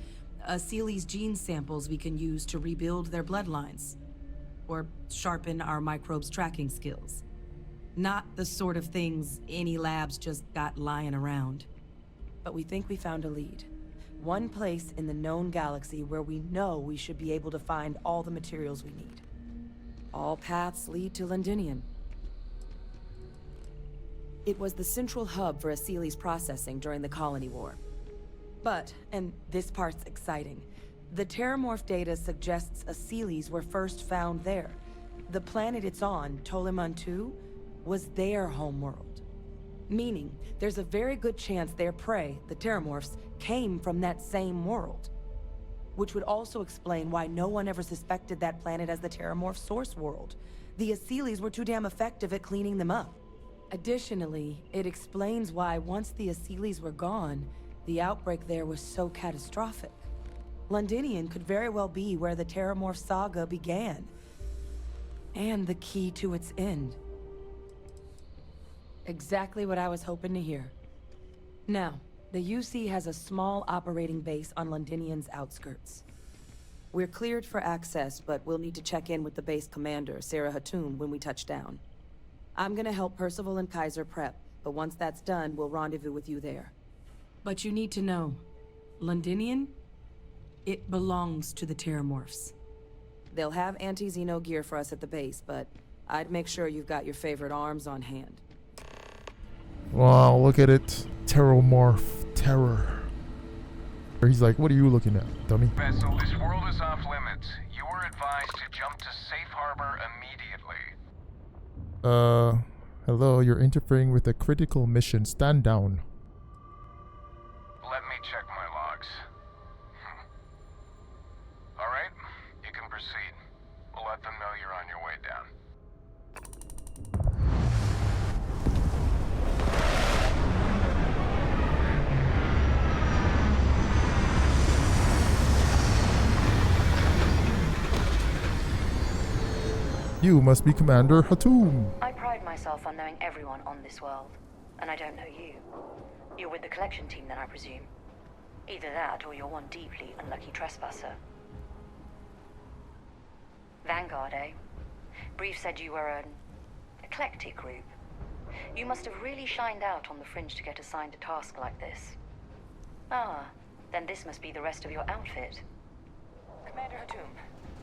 Asylees gene samples we can use to rebuild their bloodlines. Or sharpen our microbes tracking skills. Not the sort of things any labs just got lying around. But we think we found a lead. One place in the known galaxy where we know we should be able to find all the materials we need. All paths lead to Londinium. It was the central hub for Asylees processing during the Colony War. But, and this part's exciting, the Terramorph data suggests Asylees were first found there. The planet it's on, Toliman 2, was their homeworld. Meaning, there's a very good chance their prey, the Terramorphs, came from that same world. Which would also explain why no one ever suspected that planet as the Terramorph source world. The Asylees were too damn effective at cleaning them up. Additionally, it explains why once the Asylees were gone, the outbreak there was so catastrophic. Londinium could very well be where the Terramorph saga began. And the key to its end. Exactly what I was hoping to hear. Now, the UC has a small operating base on Londinium's outskirts. We're cleared for access, but we'll need to check in with the base commander, Sarah Hatoum, when we touch down. I'm gonna help Percival and Kaiser prep, but once that's done, we'll rendezvous with you there. But you need to know, Londinium, it belongs to the Terramorphs. They'll have anti-Xeno gear for us at the base, but I'd make sure you've got your favorite arms on hand. Wow, look at it. Terramorph terror. He's like, what are you looking at, dummy? Vessel, this world is off limits. You are advised to jump to safe harbor immediately. Hello, you're interfering with a critical mission. Stand down. Let me check my logs. Alright, you can proceed. We'll let them know you're on your way down. You must be Commander Hatoum. I pride myself on knowing everyone on this world, and I don't know you. You're with the collection team then, I presume. Either that, or you're one deeply unlucky trespasser. Vanguard, eh? Brief said you were an eclectic group. You must have really shined out on the fringe to get assigned a task like this. Ah, then this must be the rest of your outfit. Commander Hatoum.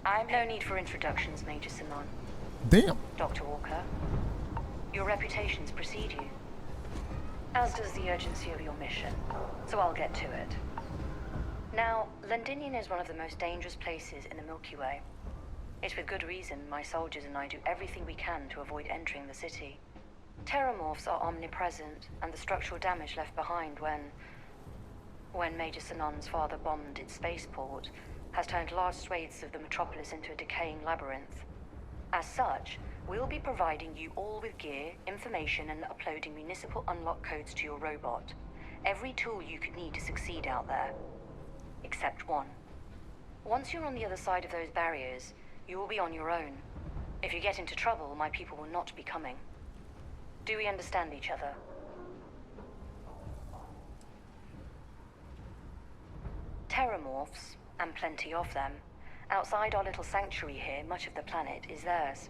I've no need for introductions, Major Simon. Damn. Dr. Walker. Your reputations precede you. As does the urgency of your mission. So I'll get to it. Now, Londinium is one of the most dangerous places in the Milky Way. It's with good reason my soldiers and I do everything we can to avoid entering the city. Terramorphs are omnipresent, and the structural damage left behind when Major Sinan's father bombed its spaceport has turned large swathes of the metropolis into a decaying labyrinth. As such, we'll be providing you all with gear, information, and uploading municipal unlock codes to your robot. Every tool you could need to succeed out there. Except one. Once you're on the other side of those barriers, you will be on your own. If you get into trouble, my people will not be coming. Do we understand each other? Terramorphs, and plenty of them, outside our little sanctuary here, much of the planet is theirs.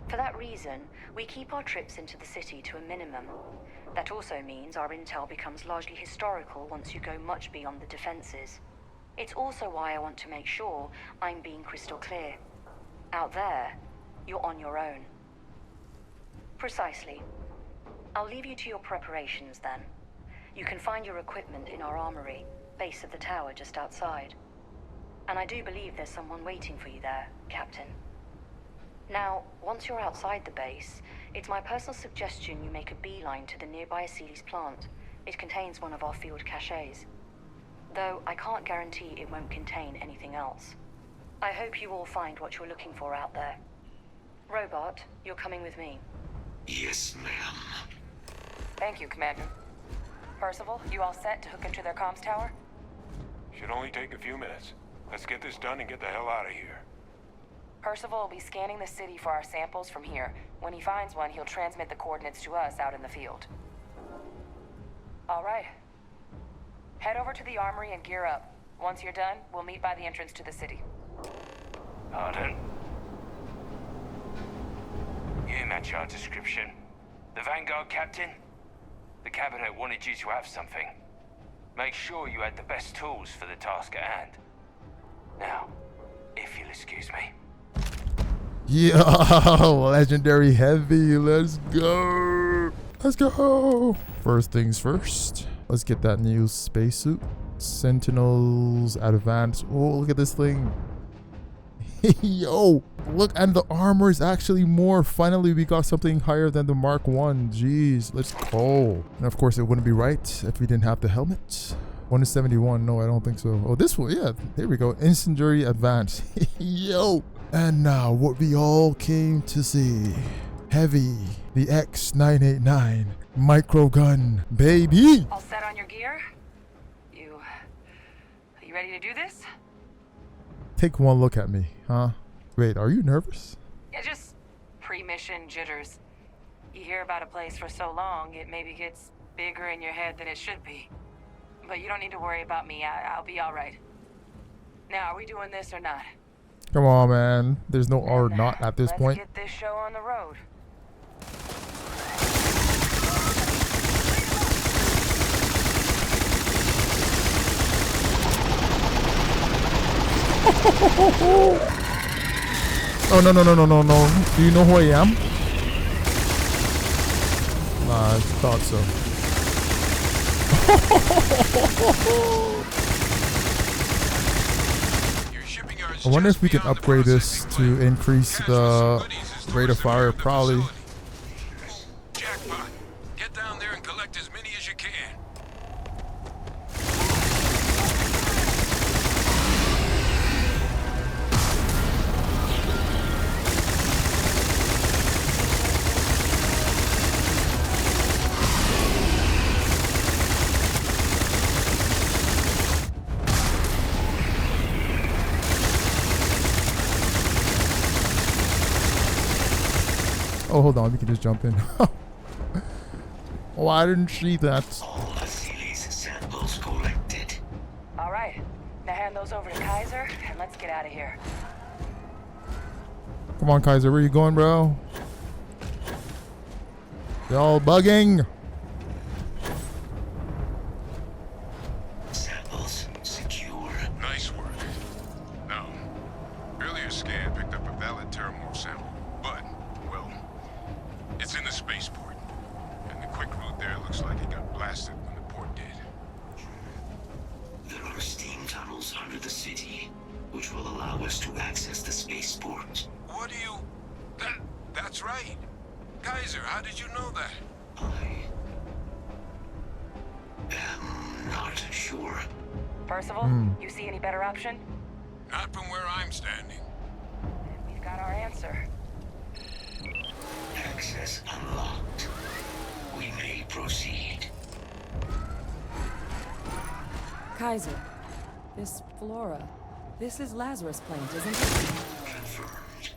For that reason, we keep our trips into the city to a minimum. That also means our intel becomes largely historical once you go much beyond the defenses. It's also why I want to make sure I'm being crystal clear. Out there, you're on your own. Precisely. I'll leave you to your preparations then. You can find your equipment in our armory, base of the tower just outside. And I do believe there's someone waiting for you there, Captain. Now, once you're outside the base, it's my personal suggestion you make a beeline to the nearby Aceles plant. It contains one of our field caches. Though I can't guarantee it won't contain anything else. I hope you all find what you're looking for out there. Robot, you're coming with me. Yes, ma'am. Thank you, Commander. Percival, you all set to hook into their comms tower? Should only take a few minutes. Let's get this done and get the hell out of here. Percival will be scanning the city for our samples from here. When he finds one, he'll transmit the coordinates to us out in the field. All right. Head over to the armory and gear up. Once you're done, we'll meet by the entrance to the city. Pardon? You match our description. The Vanguard captain? The cabinet wanted you to have something. Make sure you had the best tools for the task at hand. Now, if you'll excuse me. Yo, legendary heavy. Let's go. Let's go. First things first. Let's get that new spacesuit. Sentinels advanced. Oh, look at this thing. Yo, look, and the armor is actually more. Finally, we got something higher than the Mark 1. Jeez, let's go. And of course, it wouldn't be right if we didn't have the helmet. 171. No, I don't think so. Oh, this one. Yeah, here we go. Incendiary advance. Yo. And now what we all came to see. Heavy, the X989 micro gun, baby. All set on your gear? You ready to do this? Take one look at me, huh? Wait, are you nervous? Yeah, just pre-mission jitters. You hear about a place for so long, it maybe gets bigger in your head than it should be. But you don't need to worry about me. I'll be all right. Now, are we doing this or not? Come on, man. There's no or not at this point. Let's get this show on the road. Oh, no. Do you know who I am? Nah, I thought so. I wonder if we can upgrade this to increase the rate of fire. Probably. Jackpot. Get down there and collect as many as you can. Oh, hold on. We can just jump in. Oh, I didn't see that. All Aceles samples collected. All right. Now hand those over to Kaiser, and let's get out of here. Come on, Kaiser. Where you going, bro? Y'all bugging. Samples secure. Nice work. Now, earlier scan picked up a valid terramorph sample, but, well, it's in the spaceport. And the quick route there looks like it got blasted when the port did. There are steam tunnels under the city, which will allow us to access the spaceport. What do you... That's right. Kaiser, how did you know that? I'm not sure. Percival, you see any better option? Not from where I'm standing. We've got our answer. Access unlocked. We may proceed. Kaiser, this Flora, this is Lazarus plant, isn't it? Confirmed.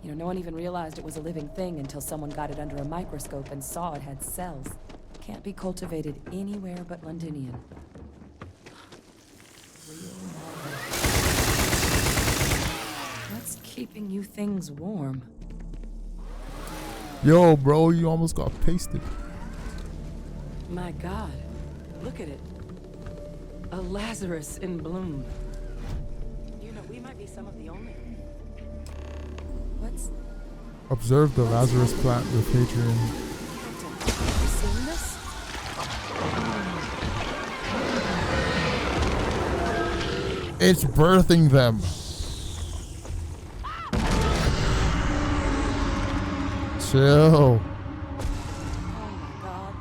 You know, no one even realized it was a living thing until someone got it under a microscope and saw it had cells. Can't be cultivated anywhere but Londinian. What's keeping you things warm? Yo, bro, you almost got pasted. My God, look at it. A Lazarus in bloom. You know, we might be some of the only... What's... Observe the Lazarus plant with Hadrian. You seen this? It's birthing them. Chill. Oh my God.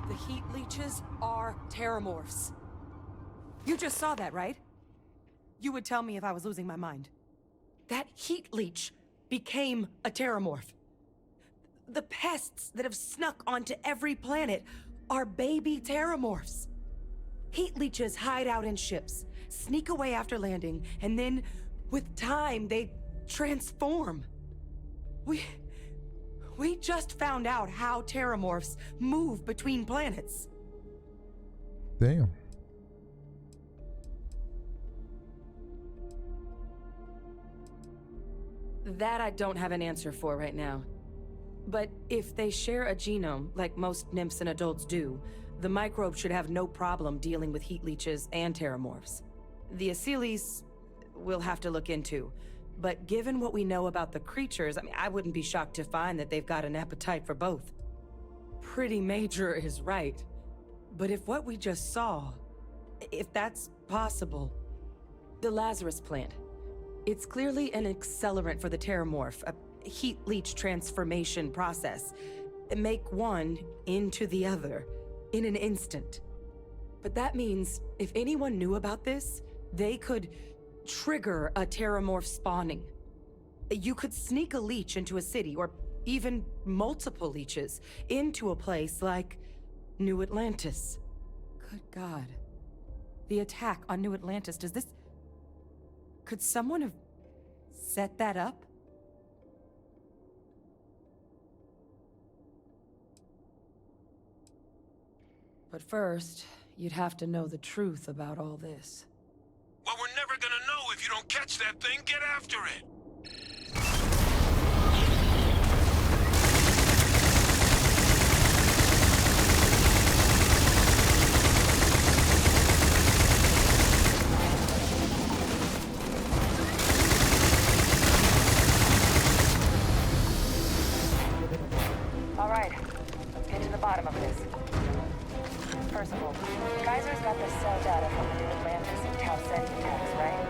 The heat leeches are terramorphs. You just saw that, right? You would tell me if I was losing my mind. That heat leech became a terramorph. The pests that have snuck onto every planet are baby terramorphs. Heat leeches hide out in ships, sneak away after landing, and then, with time, they transform. We just found out how terramorphs move between planets. Damn. That I don't have an answer for right now. But if they share a genome, like most nymphs and adults do, the microbe should have no problem dealing with heat leeches and terramorphs. The Asylees we'll have to look into. But given what we know about the creatures, I mean, I wouldn't be shocked to find that they've got an appetite for both. Pretty major is right. But if what we just saw, if that's possible, the Lazarus plant, it's clearly an accelerant for the terramorph, a heat leech transformation process. Make one into the other in an instant. But that means if anyone knew about this, they could trigger a terramorph spawning. You could sneak a leech into a city, or even multiple leeches, into a place like New Atlantis. Good God. The attack on New Atlantis, does this... Could someone have set that up? But first, you'd have to know the truth about all this. Well, we're never gonna know if you don't catch that thing. Get after it. All right, get to the bottom of this. First of all, Kaiser's got the cell data from the New Atlantis and Tau Ceti attacks, right?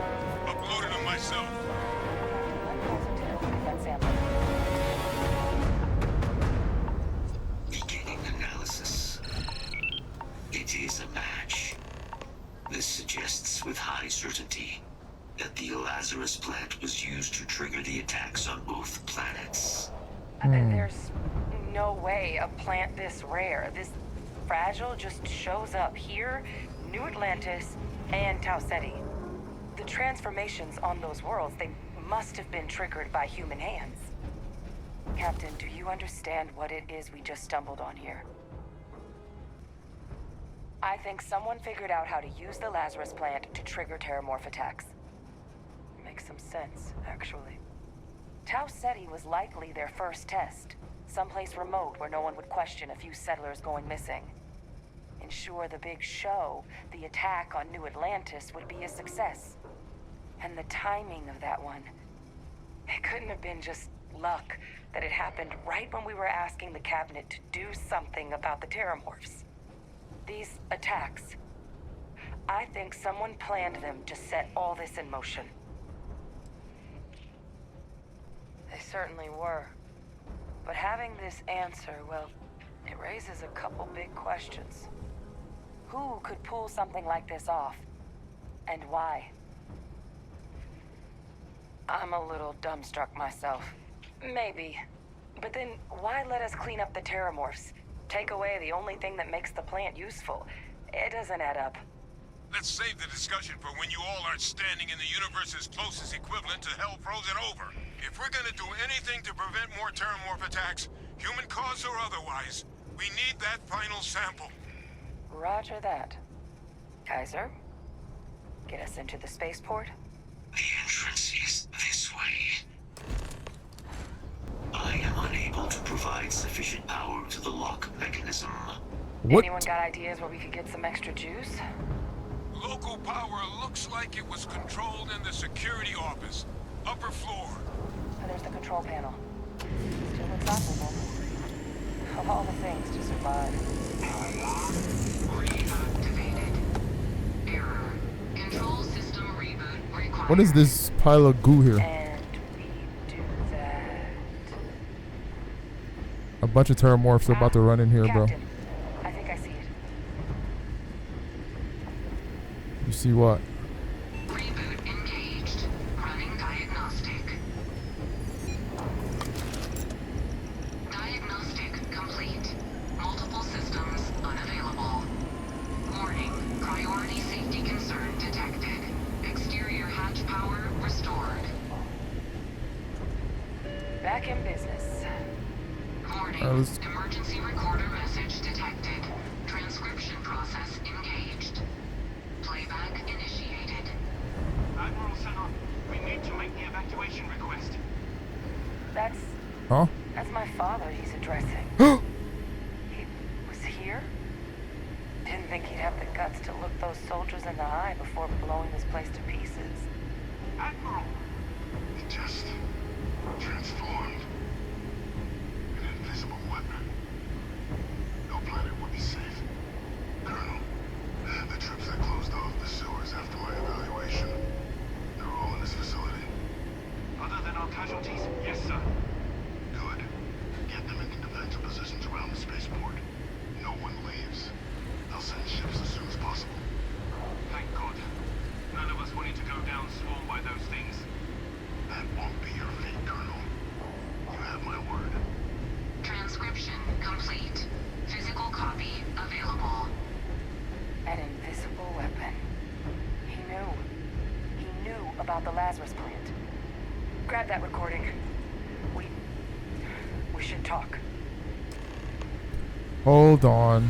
Uploaded them myself. Let Kaiser take a look at that sample. Beginning analysis. It is a match. This suggests with high certainty that the Lazarus plant was used to trigger the attacks on both planets. There's no way a plant this rare, this fragile, just shows up here, New Atlantis, and Tau Ceti. The transformations on those worlds, they must have been triggered by human hands. Captain, do you understand what it is we just stumbled on here? I think someone figured out how to use the Lazarus plant to trigger terramorph attacks. Makes some sense, actually. Tau Ceti was likely their first test. Someplace remote where no one would question a few settlers going missing. Ensure the big show, the attack on New Atlantis, would be a success. And the timing of that one, it couldn't have been just luck that it happened right when we were asking the cabinet to do something about the terramorphs. These attacks, I think someone planned them to set all this in motion. They certainly were. But having this answer, well, it raises a couple big questions. Who could pull something like this off? And why? I'm a little dumbstruck myself. Maybe. But then, why let us clean up the terramorphs? Take away the only thing that makes the plant useful. It doesn't add up. Let's save the discussion for when you all aren't standing in the universe's closest equivalent to hell frozen over. If we're gonna do anything to prevent more terramorph attacks, human cause or otherwise, we need that final sample. Roger that. Kaiser, get us into the spaceport? The entrance is this way. I am unable to provide sufficient power to the lock mechanism. What? Anyone got ideas where we could get some extra juice? Local power looks like it was controlled in the security office. Upper floor. And there's the control panel. Still looks operable. Of all the things to survive. Reactivated. Error. Control system reboot required. What is this pile of goo here? And we do that. A bunch of terramorphs are about to run in here, bro. Captain, I think I see it. You see what? Reboot engaged. Running diagnostic. Diagnostic complete. Multiple systems unavailable. Warning. Priority safety concern detected. Exterior hatch power restored. Back in business. Warning. Emergency recorder message detected. Transcription process engaged. Playback initiated. Admiral Center, we need to make the evacuation request. That's Huh? that's my father he's addressing. He was here? Didn't think he'd have the guts to look those soldiers in the eye before blowing this place to pieces. Admiral! It just transformed. An invisible weapon. No planet would be safe. Colonel, the troops that closed off the sewers after my evaluation, they're all in this facility. Other than our casualties? Yes, sir. Good. Get them into defensive positions around the spaceport. No one leaves. They'll send ships as soon as possible. Thank God. None of us wanted to go down swarmed by those things. That won't be your fate, Colonel. You have my word. Transcription complete. Physical copy available. An invisible weapon. He knew. He knew about the Lazarus plant. Grab that recording. We should talk. Hold on.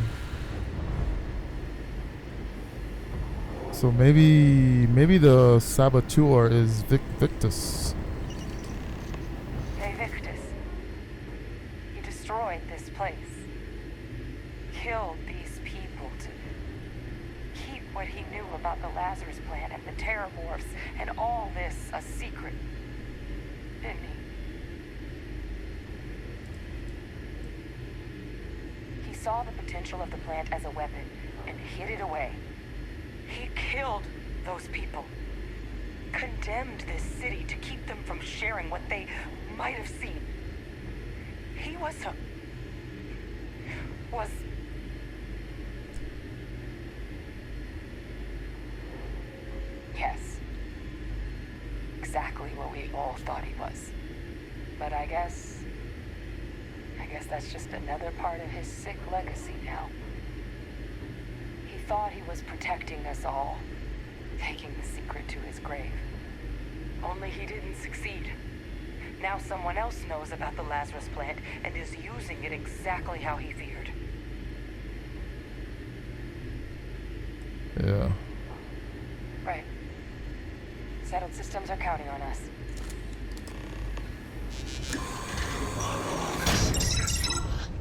So maybe the saboteur is Victus. Hey, Victus. He destroyed this place. Killed these people to keep what he knew about the Lazarus plant and the Terramorphs and all this a secret. Didn't he? He saw the potential of the plant as a weapon and hid it away. He killed those people. Condemned this city to keep them from sharing what they might have seen. He was yes. Exactly what we all thought he was. But I guess that's just another part of his sick legacy now. He thought he was protecting us all, taking the secret to his grave. Only he didn't succeed. Now someone else knows about the Lazarus plant and is using it exactly how he feared. Yeah. Right. Settled systems are counting on us.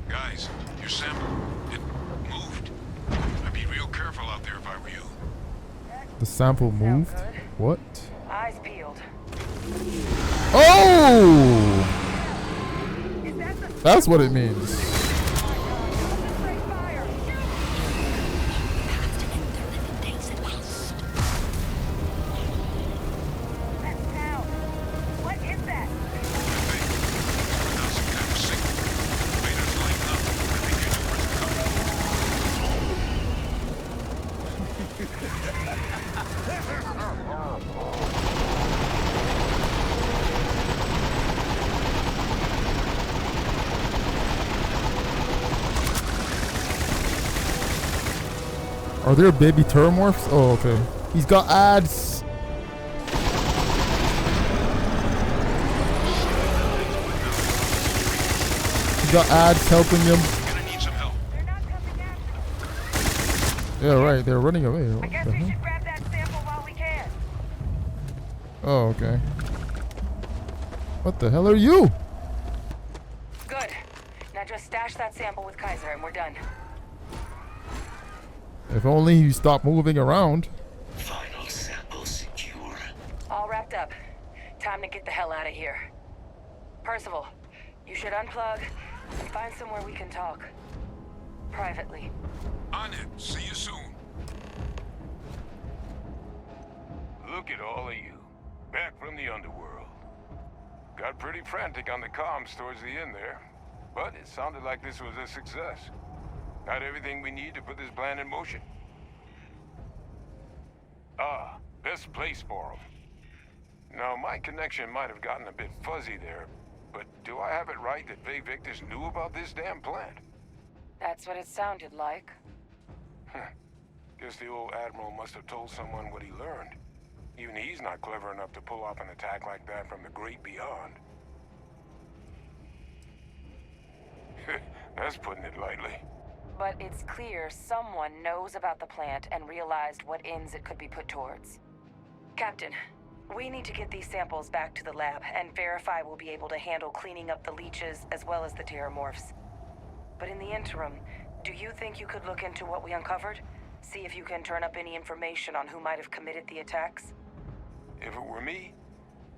Guys, your sample, it moved. I'd be real careful out there if I were you. The sample moved? What? Eyes peeled. Oh! That's what it means. What is that? Are there baby terramorphs? Oh, okay. He's got ads. He's got ads helping him. Yeah, right. They're running away. What the hell? Grab that sample while we can. Oh, okay. What the hell are you? Good. Now just stash that sample with Kaiser and we're done. If only you stop moving around. Final sample secure. All wrapped up. Time to get the hell out of here. Percival, you should unplug and find somewhere we can talk. Privately. On it. See you soon. Look at all of you. Back from the underworld. Got pretty frantic on the comms towards the end there. But it sounded like this was a success. Got everything we need to put this plan in motion. Ah, best place for them. Now, my connection might have gotten a bit fuzzy there, but do I have it right that Faye Victus knew about this damn plant? That's what it sounded like. Guess the old Admiral must have told someone what he learned. Even he's not clever enough to pull off an attack like that from the great beyond. That's putting it lightly. But it's clear someone knows about the plant and realized what ends it could be put towards. Captain, we need to get these samples back to the lab and verify we'll be able to handle cleaning up the leeches as well as the terramorphs. But in the interim, do you think you could look into what we uncovered? See if you can turn up any information on who might have committed the attacks? If it were me,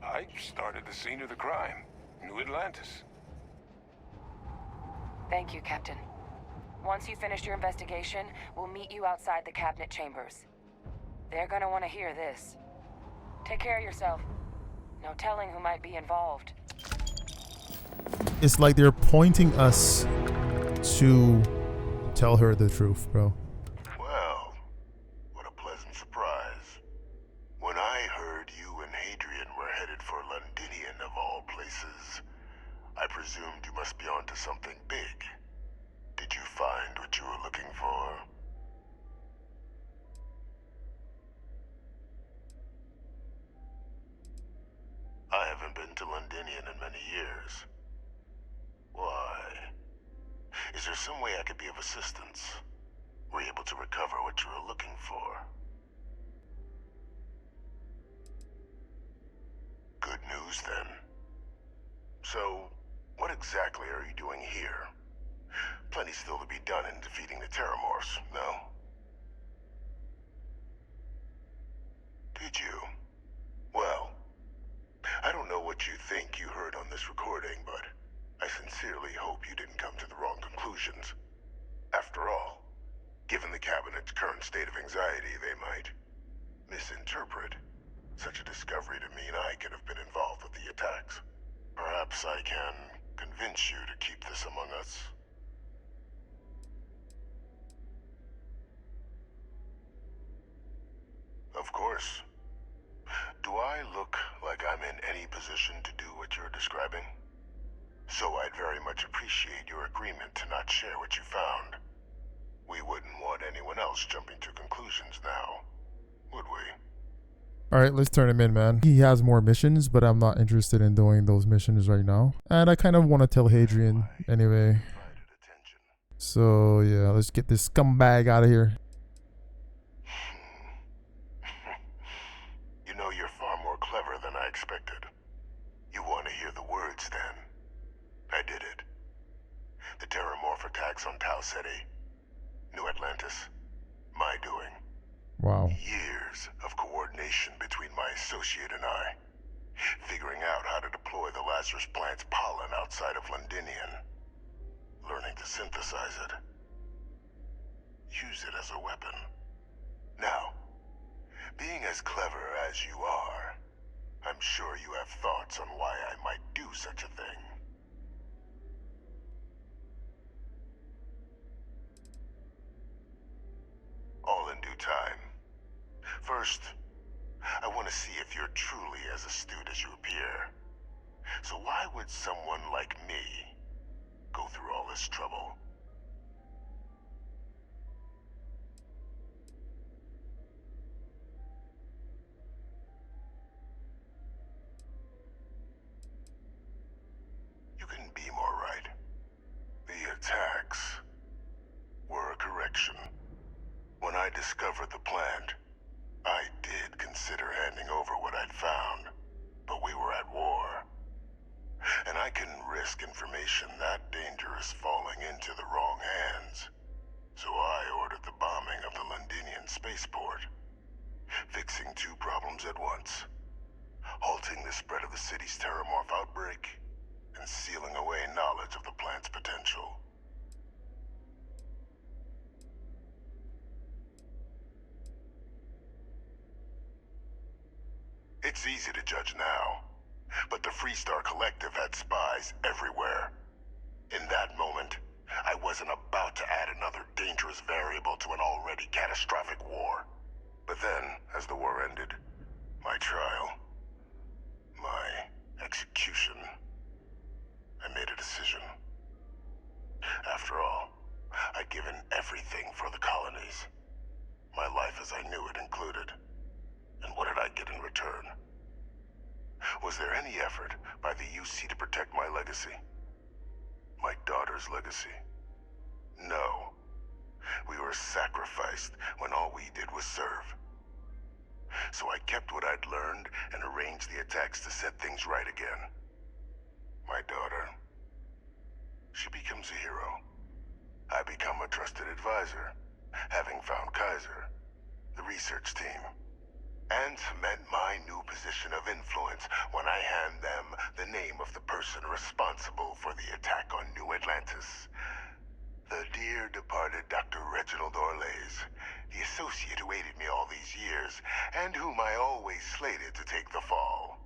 I'd start at the scene of the crime, New Atlantis. Thank you, Captain. Once you've finished your investigation, we'll meet you outside the cabinet chambers. They're gonna want to hear this. Take care of yourself. No telling who might be involved. It's like they're pointing us to tell her the truth, bro. Well, what a pleasant surprise. When I heard you and Hadrian were headed for Londinian of all places, I presumed you must be onto something big. Did you find what you were looking for? I haven't been to Londinian in many years. Why? Is there some way I could be of assistance? Were you able to recover what you were looking for? Good news, then. So, what exactly are you doing here? Plenty still to be done in defeating the Terramorphs, no? Did you? Well, I don't know what you think you heard on this recording, but I sincerely hope you didn't come to the wrong conclusions. After all, given the Cabinet's current state of anxiety, they might misinterpret such a discovery to mean I could have been involved with the attacks. Perhaps I can convince you to keep this among us. Of course. Do I look like I'm in any position to do what you're describing? So I'd very much appreciate your agreement to not share what you found. We wouldn't want anyone else jumping to conclusions now, would we? Alright, let's turn him in, man. He has more missions, but I'm not interested in doing those missions right now. And I kind of want to tell Hadrian anyway. So yeah, let's get this scumbag out of here. You know, you're far more clever than I expected. You want to hear the words, then? I did it. The Terramorph attacks on Tau Ceti, New Atlantis, my doing. Wow. Years of coordination between my associate and I, figuring out how to deploy the Lazarus plant's pollen outside of Londinian, learning to synthesize it, use it as a weapon. Now, being as clever as you are, I'm sure you have thoughts on why I might do such a thing. All in due time. First, I want to see if you're truly as astute as you appear. So why would someone like me go through all this trouble? You couldn't be more right. The attacks were a correction. When I discovered the plant, I did consider handing over what I'd found, but we were at war. And I couldn't risk information that dangerous falling into the wrong hands. So I ordered the bomb bombing of the Londinian spaceport. Fixing two problems at once. Halting the spread of the city's terramorph outbreak, and sealing away knowledge of the plant's potential. It's easy to judge now, but the Freestar Collective had spies everywhere. In that moment, I wasn't about to add another dangerous variable to an already catastrophic war. But then, as the war ended, my trial, my execution, I made a decision. After all, I'd given everything for the colonies. My life as I knew it included. And what did I get in return? Was there any effort by the UC to protect my legacy? My daughter's legacy? No. We were sacrificed when all we did was serve. So I kept what I'd learned and arranged the attacks to set things right again. My daughter, she becomes a hero. I become a trusted advisor, having found Kaiser, the research team, and cement my new position of influence when I hand them the name of the person responsible for the attack on New Atlantis. The dear departed Dr. Reginald Orlays, the associate who aided me all these years, and whom I always slated to take the fall.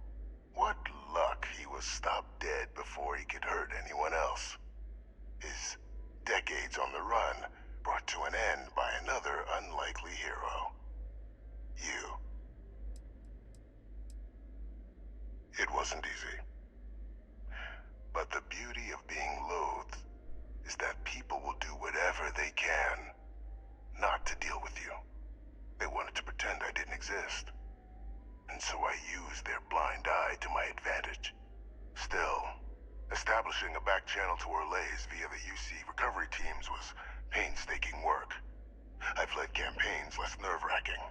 What luck he was stopped dead before he could hurt anyone else. His decades on the run brought to an end by another unlikely hero. You. It wasn't easy. But the beauty of being loathed is that people will do whatever they can not to deal with you. They wanted to pretend I didn't exist. And so I used their blind eye to my advantage. Still, establishing a back channel to Orlays via the UC recovery teams was painstaking work. I've led campaigns less nerve-wracking.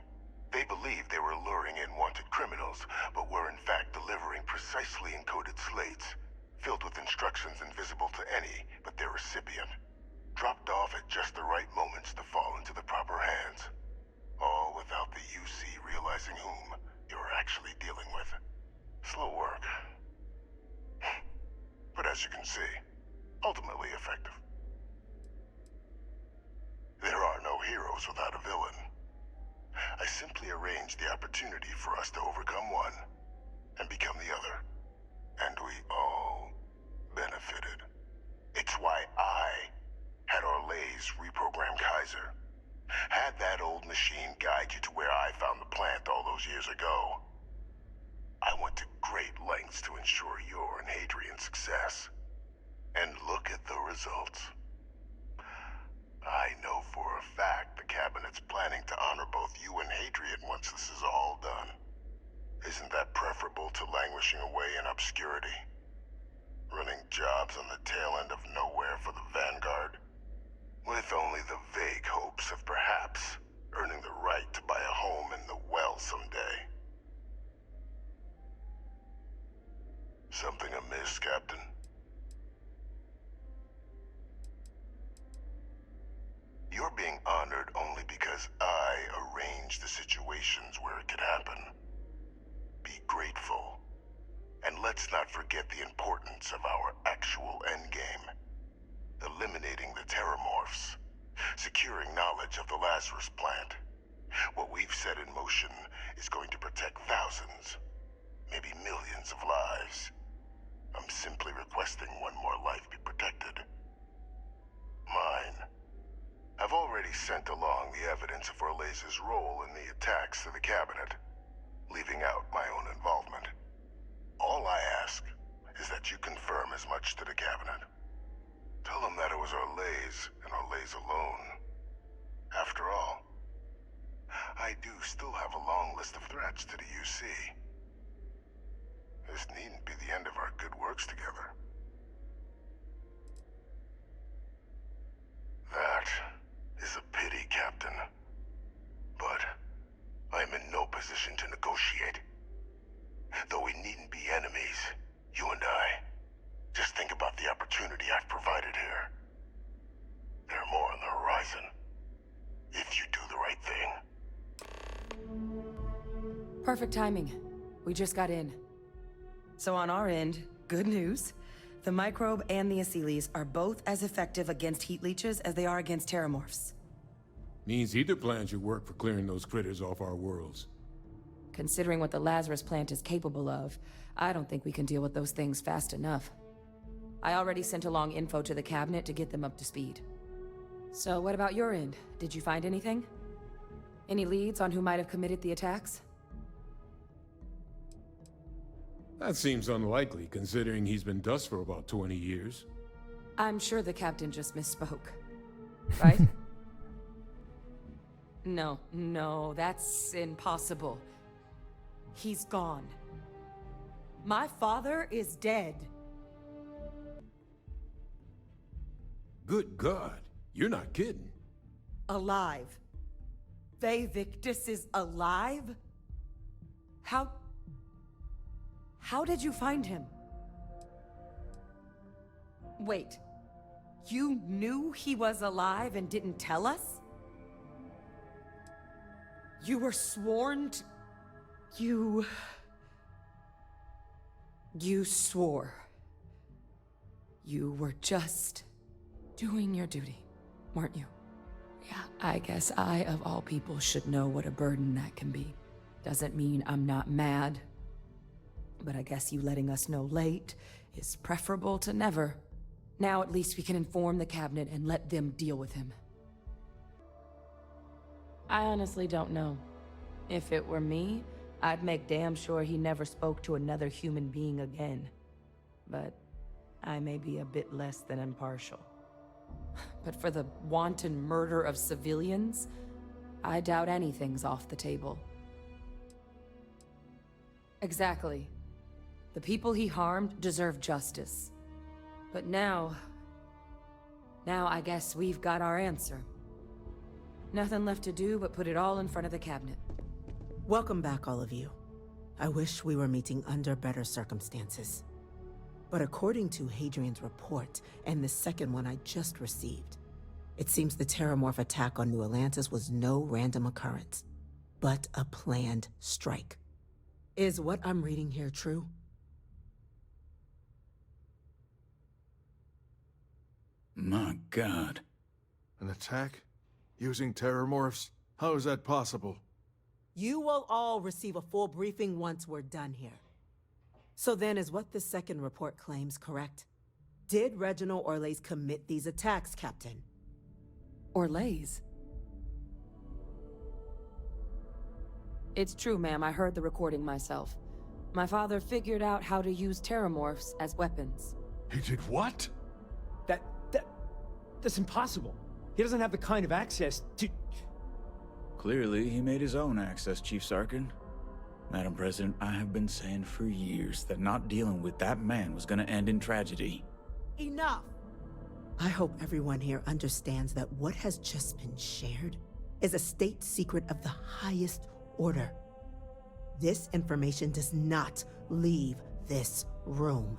They believed they were luring in wanted criminals, but were in fact delivering precisely encoded slates, filled with instructions invisible to any but their recipient, dropped off at just the right moments to fall into the proper hands. All without the UC realizing whom you're actually dealing with. Slow work. But as you can see, ultimately effective. There are no heroes without a villain. I simply arranged the opportunity for us to overcome one and become the other. And we all benefited. It's why I had Orlays reprogram Kaiser. Had that old machine guide you to where I found the plant all those years ago. I went to great lengths to ensure your and Hadrian's success. And look at the results. I know for a fact the Cabinet's planning to honor both you and Hadrian once this is all done. Isn't that preferable to languishing away in obscurity? Running jobs on the tail end of nowhere for the Vanguard? With only the vague hopes of perhaps earning the right to buy a home in the well someday. Something amiss, Captain? You're being honored only because I arranged the situations where it could happen. Be grateful. And let's not forget the importance of our actual endgame. Eliminating the terramorphs. Securing knowledge of the Lazarus plant. What we've set in motion is going to protect thousands, maybe millions of lives. I'm simply requesting one more life be protected. Mine. I've already sent along the evidence of Orlays' role in the attacks to the Cabinet, leaving out my own involvement. All I ask is that you confirm as much to the Cabinet. Tell them that it was Orlays and Orlays alone. After all, I do still have a long list of threats to the UC. This needn't be the end of our good works together. That is a pity, Captain. But I'm in no position to negotiate. Though we needn't be enemies, you and I. Just think about the opportunity I've provided here. There are more on the horizon. If you do Perfect timing. We just got in. So on our end, good news. The microbe and the Asylees are both as effective against heat leeches as they are against terramorphs. Means either plan should work for clearing those critters off our worlds. Considering what the Lazarus plant is capable of, I don't think we can deal with those things fast enough. I already sent along info to the cabinet to get them up to speed. So what about your end? Did you find anything? Any leads on who might have committed the attacks? That seems unlikely, considering he's been dust for about 20 years. I'm sure the captain just misspoke. Right? No, that's impossible. He's gone. My father is dead. Good God, you're not kidding. Alive. Vae Victus is alive? How did you find him? Wait, you knew he was alive and didn't tell us? You were sworn to... You swore. You were just doing your duty, weren't you? Yeah, I guess I, of all people, should know what a burden that can be. Doesn't mean I'm not mad. But I guess you letting us know late is preferable to never. Now at least we can inform the cabinet and let them deal with him. I honestly don't know. If it were me, I'd make damn sure he never spoke to another human being again. But I may be a bit less than impartial. But for the wanton murder of civilians, I doubt anything's off the table. Exactly. The people he harmed deserve justice. But now I guess we've got our answer. Nothing left to do but put it all in front of the cabinet. Welcome back, all of you. I wish we were meeting under better circumstances. But according to Hadrian's report, and the second one I just received, it seems the Terramorph attack on New Atlantis was no random occurrence, but a planned strike. Is what I'm reading here true? My God. An attack? Using terramorphs? How is that possible? You will all receive a full briefing once we're done here. So then, is what the second report claims correct? Did Reginald Orlays commit these attacks, Captain? Orlays? It's true, ma'am. I heard the recording myself. My father figured out how to use terramorphs as weapons. He did what? That's impossible. He doesn't have the kind of access to... Clearly, he made his own access, Chief Sarkin. Madam President, I have been saying for years that not dealing with that man was gonna end in tragedy. Enough! I hope everyone here understands that what has just been shared is a state secret of the highest order. This information does not leave this room.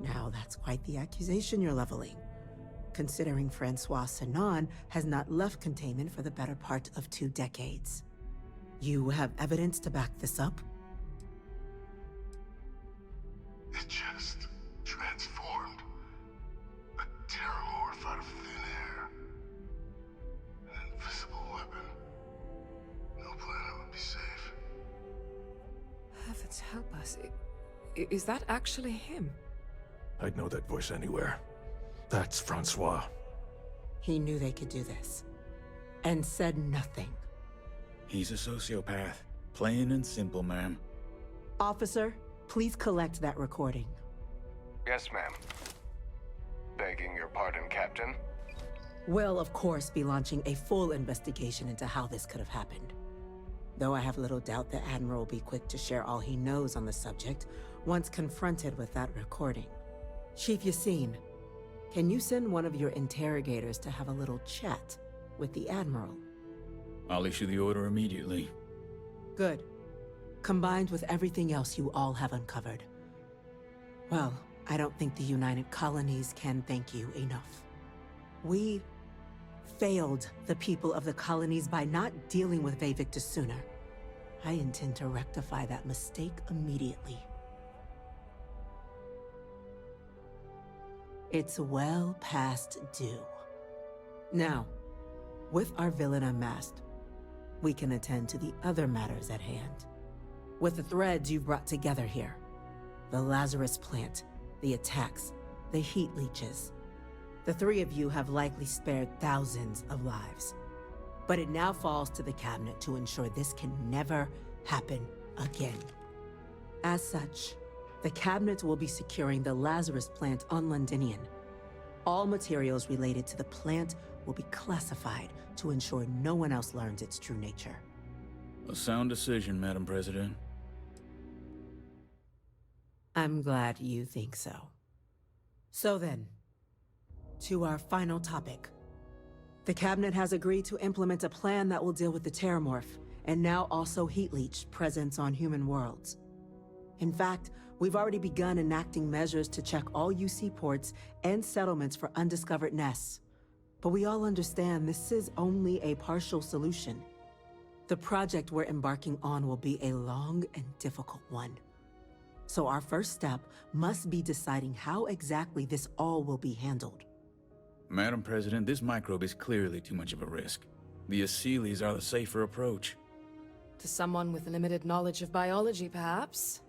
Now, that's quite the accusation you're leveling, considering Francois Sinon has not left containment for the better part of 2 decades. You have evidence to back this up? It just transformed. A terramorph out of thin air. An invisible weapon. No planet would be safe. Heavens help us. Is that actually him? I'd know that voice anywhere. That's Francois. He knew they could do this, and said nothing. He's a sociopath. Plain and simple, ma'am. Officer, please collect that recording. Yes, ma'am. Begging your pardon, Captain. We'll, of course, be launching a full investigation into how this could have happened. Though I have little doubt the Admiral will be quick to share all he knows on the subject once confronted with that recording. Chief Yassine, can you send one of your interrogators to have a little chat with the Admiral? I'll issue the order immediately. Good. Combined with everything else you all have uncovered. Well, I don't think the United Colonies can thank you enough. We failed the people of the colonies by not dealing with Vae Victus sooner. I intend to rectify that mistake immediately. It's well past due. Now, with our villain unmasked, we can attend to the other matters at hand. With the threads you've brought together here, the Lazarus plant, the attacks, the heat leeches, the three of you have likely spared thousands of lives. But it now falls to the cabinet to ensure this can never happen again. As such, the cabinet will be securing the Lazarus plant on Londinian. All materials related to the plant will be classified to ensure no one else learns its true nature. A sound decision, Madam President. I'm glad you think so. So then, to our final topic. The cabinet has agreed to implement a plan that will deal with the Terramorph, and now also Heat Leech presence on human worlds. In fact, we've already begun enacting measures to check all UC ports and settlements for undiscovered nests. But we all understand this is only a partial solution. The project we're embarking on will be a long and difficult one. So our first step must be deciding how exactly this all will be handled. Madam President, this microbe is clearly too much of a risk. The Aseles are the safer approach. To someone with limited knowledge of biology, perhaps?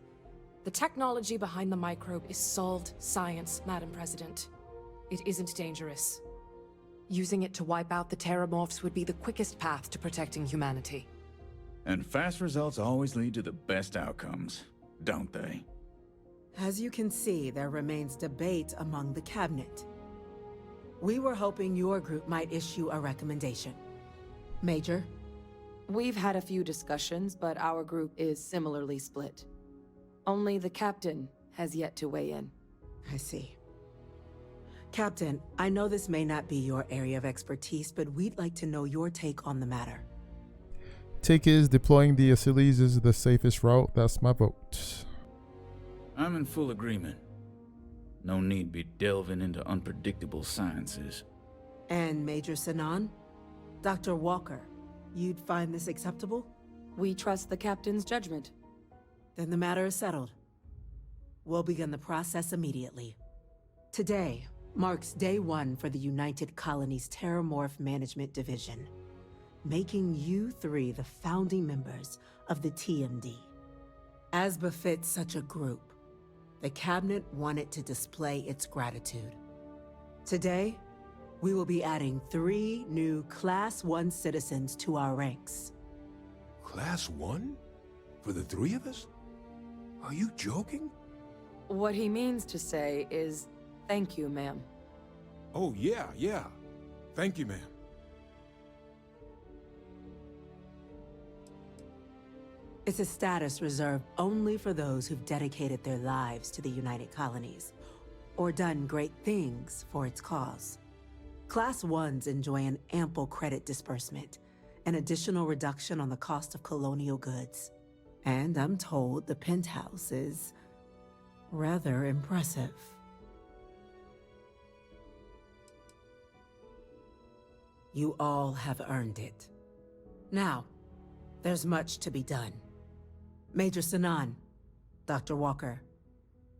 The technology behind the microbe is solved science, Madam President. It isn't dangerous. Using it to wipe out the Terramorphs would be the quickest path to protecting humanity. And fast results always lead to the best outcomes, don't they? As you can see, there remains debate among the cabinet. We were hoping your group might issue a recommendation. Major? We've had a few discussions, but our group is similarly split. Only the captain has yet to weigh in. I see. Captain, I know this may not be your area of expertise, but we'd like to know your take on the matter. Take is deploying the Aseles is the safest route. That's my vote. I'm in full agreement. No need be delving into unpredictable sciences. And Major Sinan? Dr. Walker, you'd find this acceptable? We trust the captain's judgment. Then the matter is settled. We'll begin the process immediately. Today marks day one for the United Colonies Terramorph Management Division, making you three the founding members of the TMD. As befits such a group, the cabinet wanted to display its gratitude. Today, we will be adding 3 new Class 1 citizens to our ranks. Class 1? For the 3 of us? Are you joking? What he means to say is, thank you, ma'am. Oh, yeah. Thank you, ma'am. It's a status reserved only for those who've dedicated their lives to the United Colonies, or done great things for its cause. Class 1s enjoy an ample credit disbursement, an additional reduction on the cost of colonial goods. And I'm told the penthouse is rather impressive. You all have earned it. Now, there's much to be done. Major Sinan, Dr. Walker,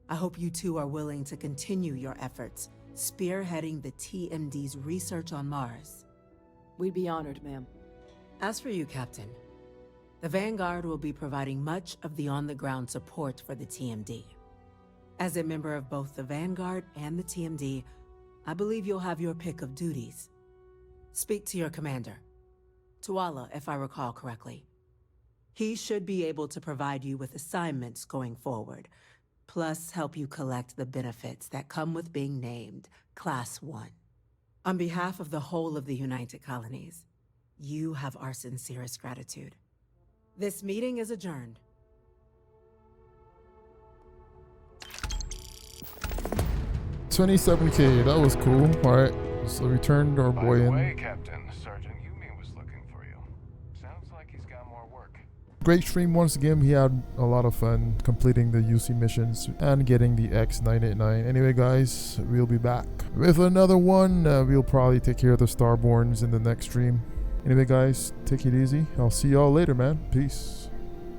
I hope you two are willing to continue your efforts, spearheading the TMD's research on Mars. We'd be honored, ma'am. As for you, Captain, the Vanguard will be providing much of the on-the-ground support for the TMD. As a member of both the Vanguard and the TMD, I believe you'll have your pick of duties. Speak to your commander, Tuala, if I recall correctly. He should be able to provide you with assignments going forward, plus help you collect the benefits that come with being named Class 1. On behalf of the whole of the United Colonies, you have our sincerest gratitude. This meeting is adjourned. $27K, that was cool. Alright, so we turned our boy in. By the way, Captain, Sergeant Yumi was looking for you. Sounds like he's got more work. Great stream once again. We had a lot of fun completing the UC missions and getting the X989. Anyway, guys, we'll be back with another one. We'll probably take care of the Starborns in the next stream. Anyway, guys, take it easy. I'll see y'all later, man. Peace.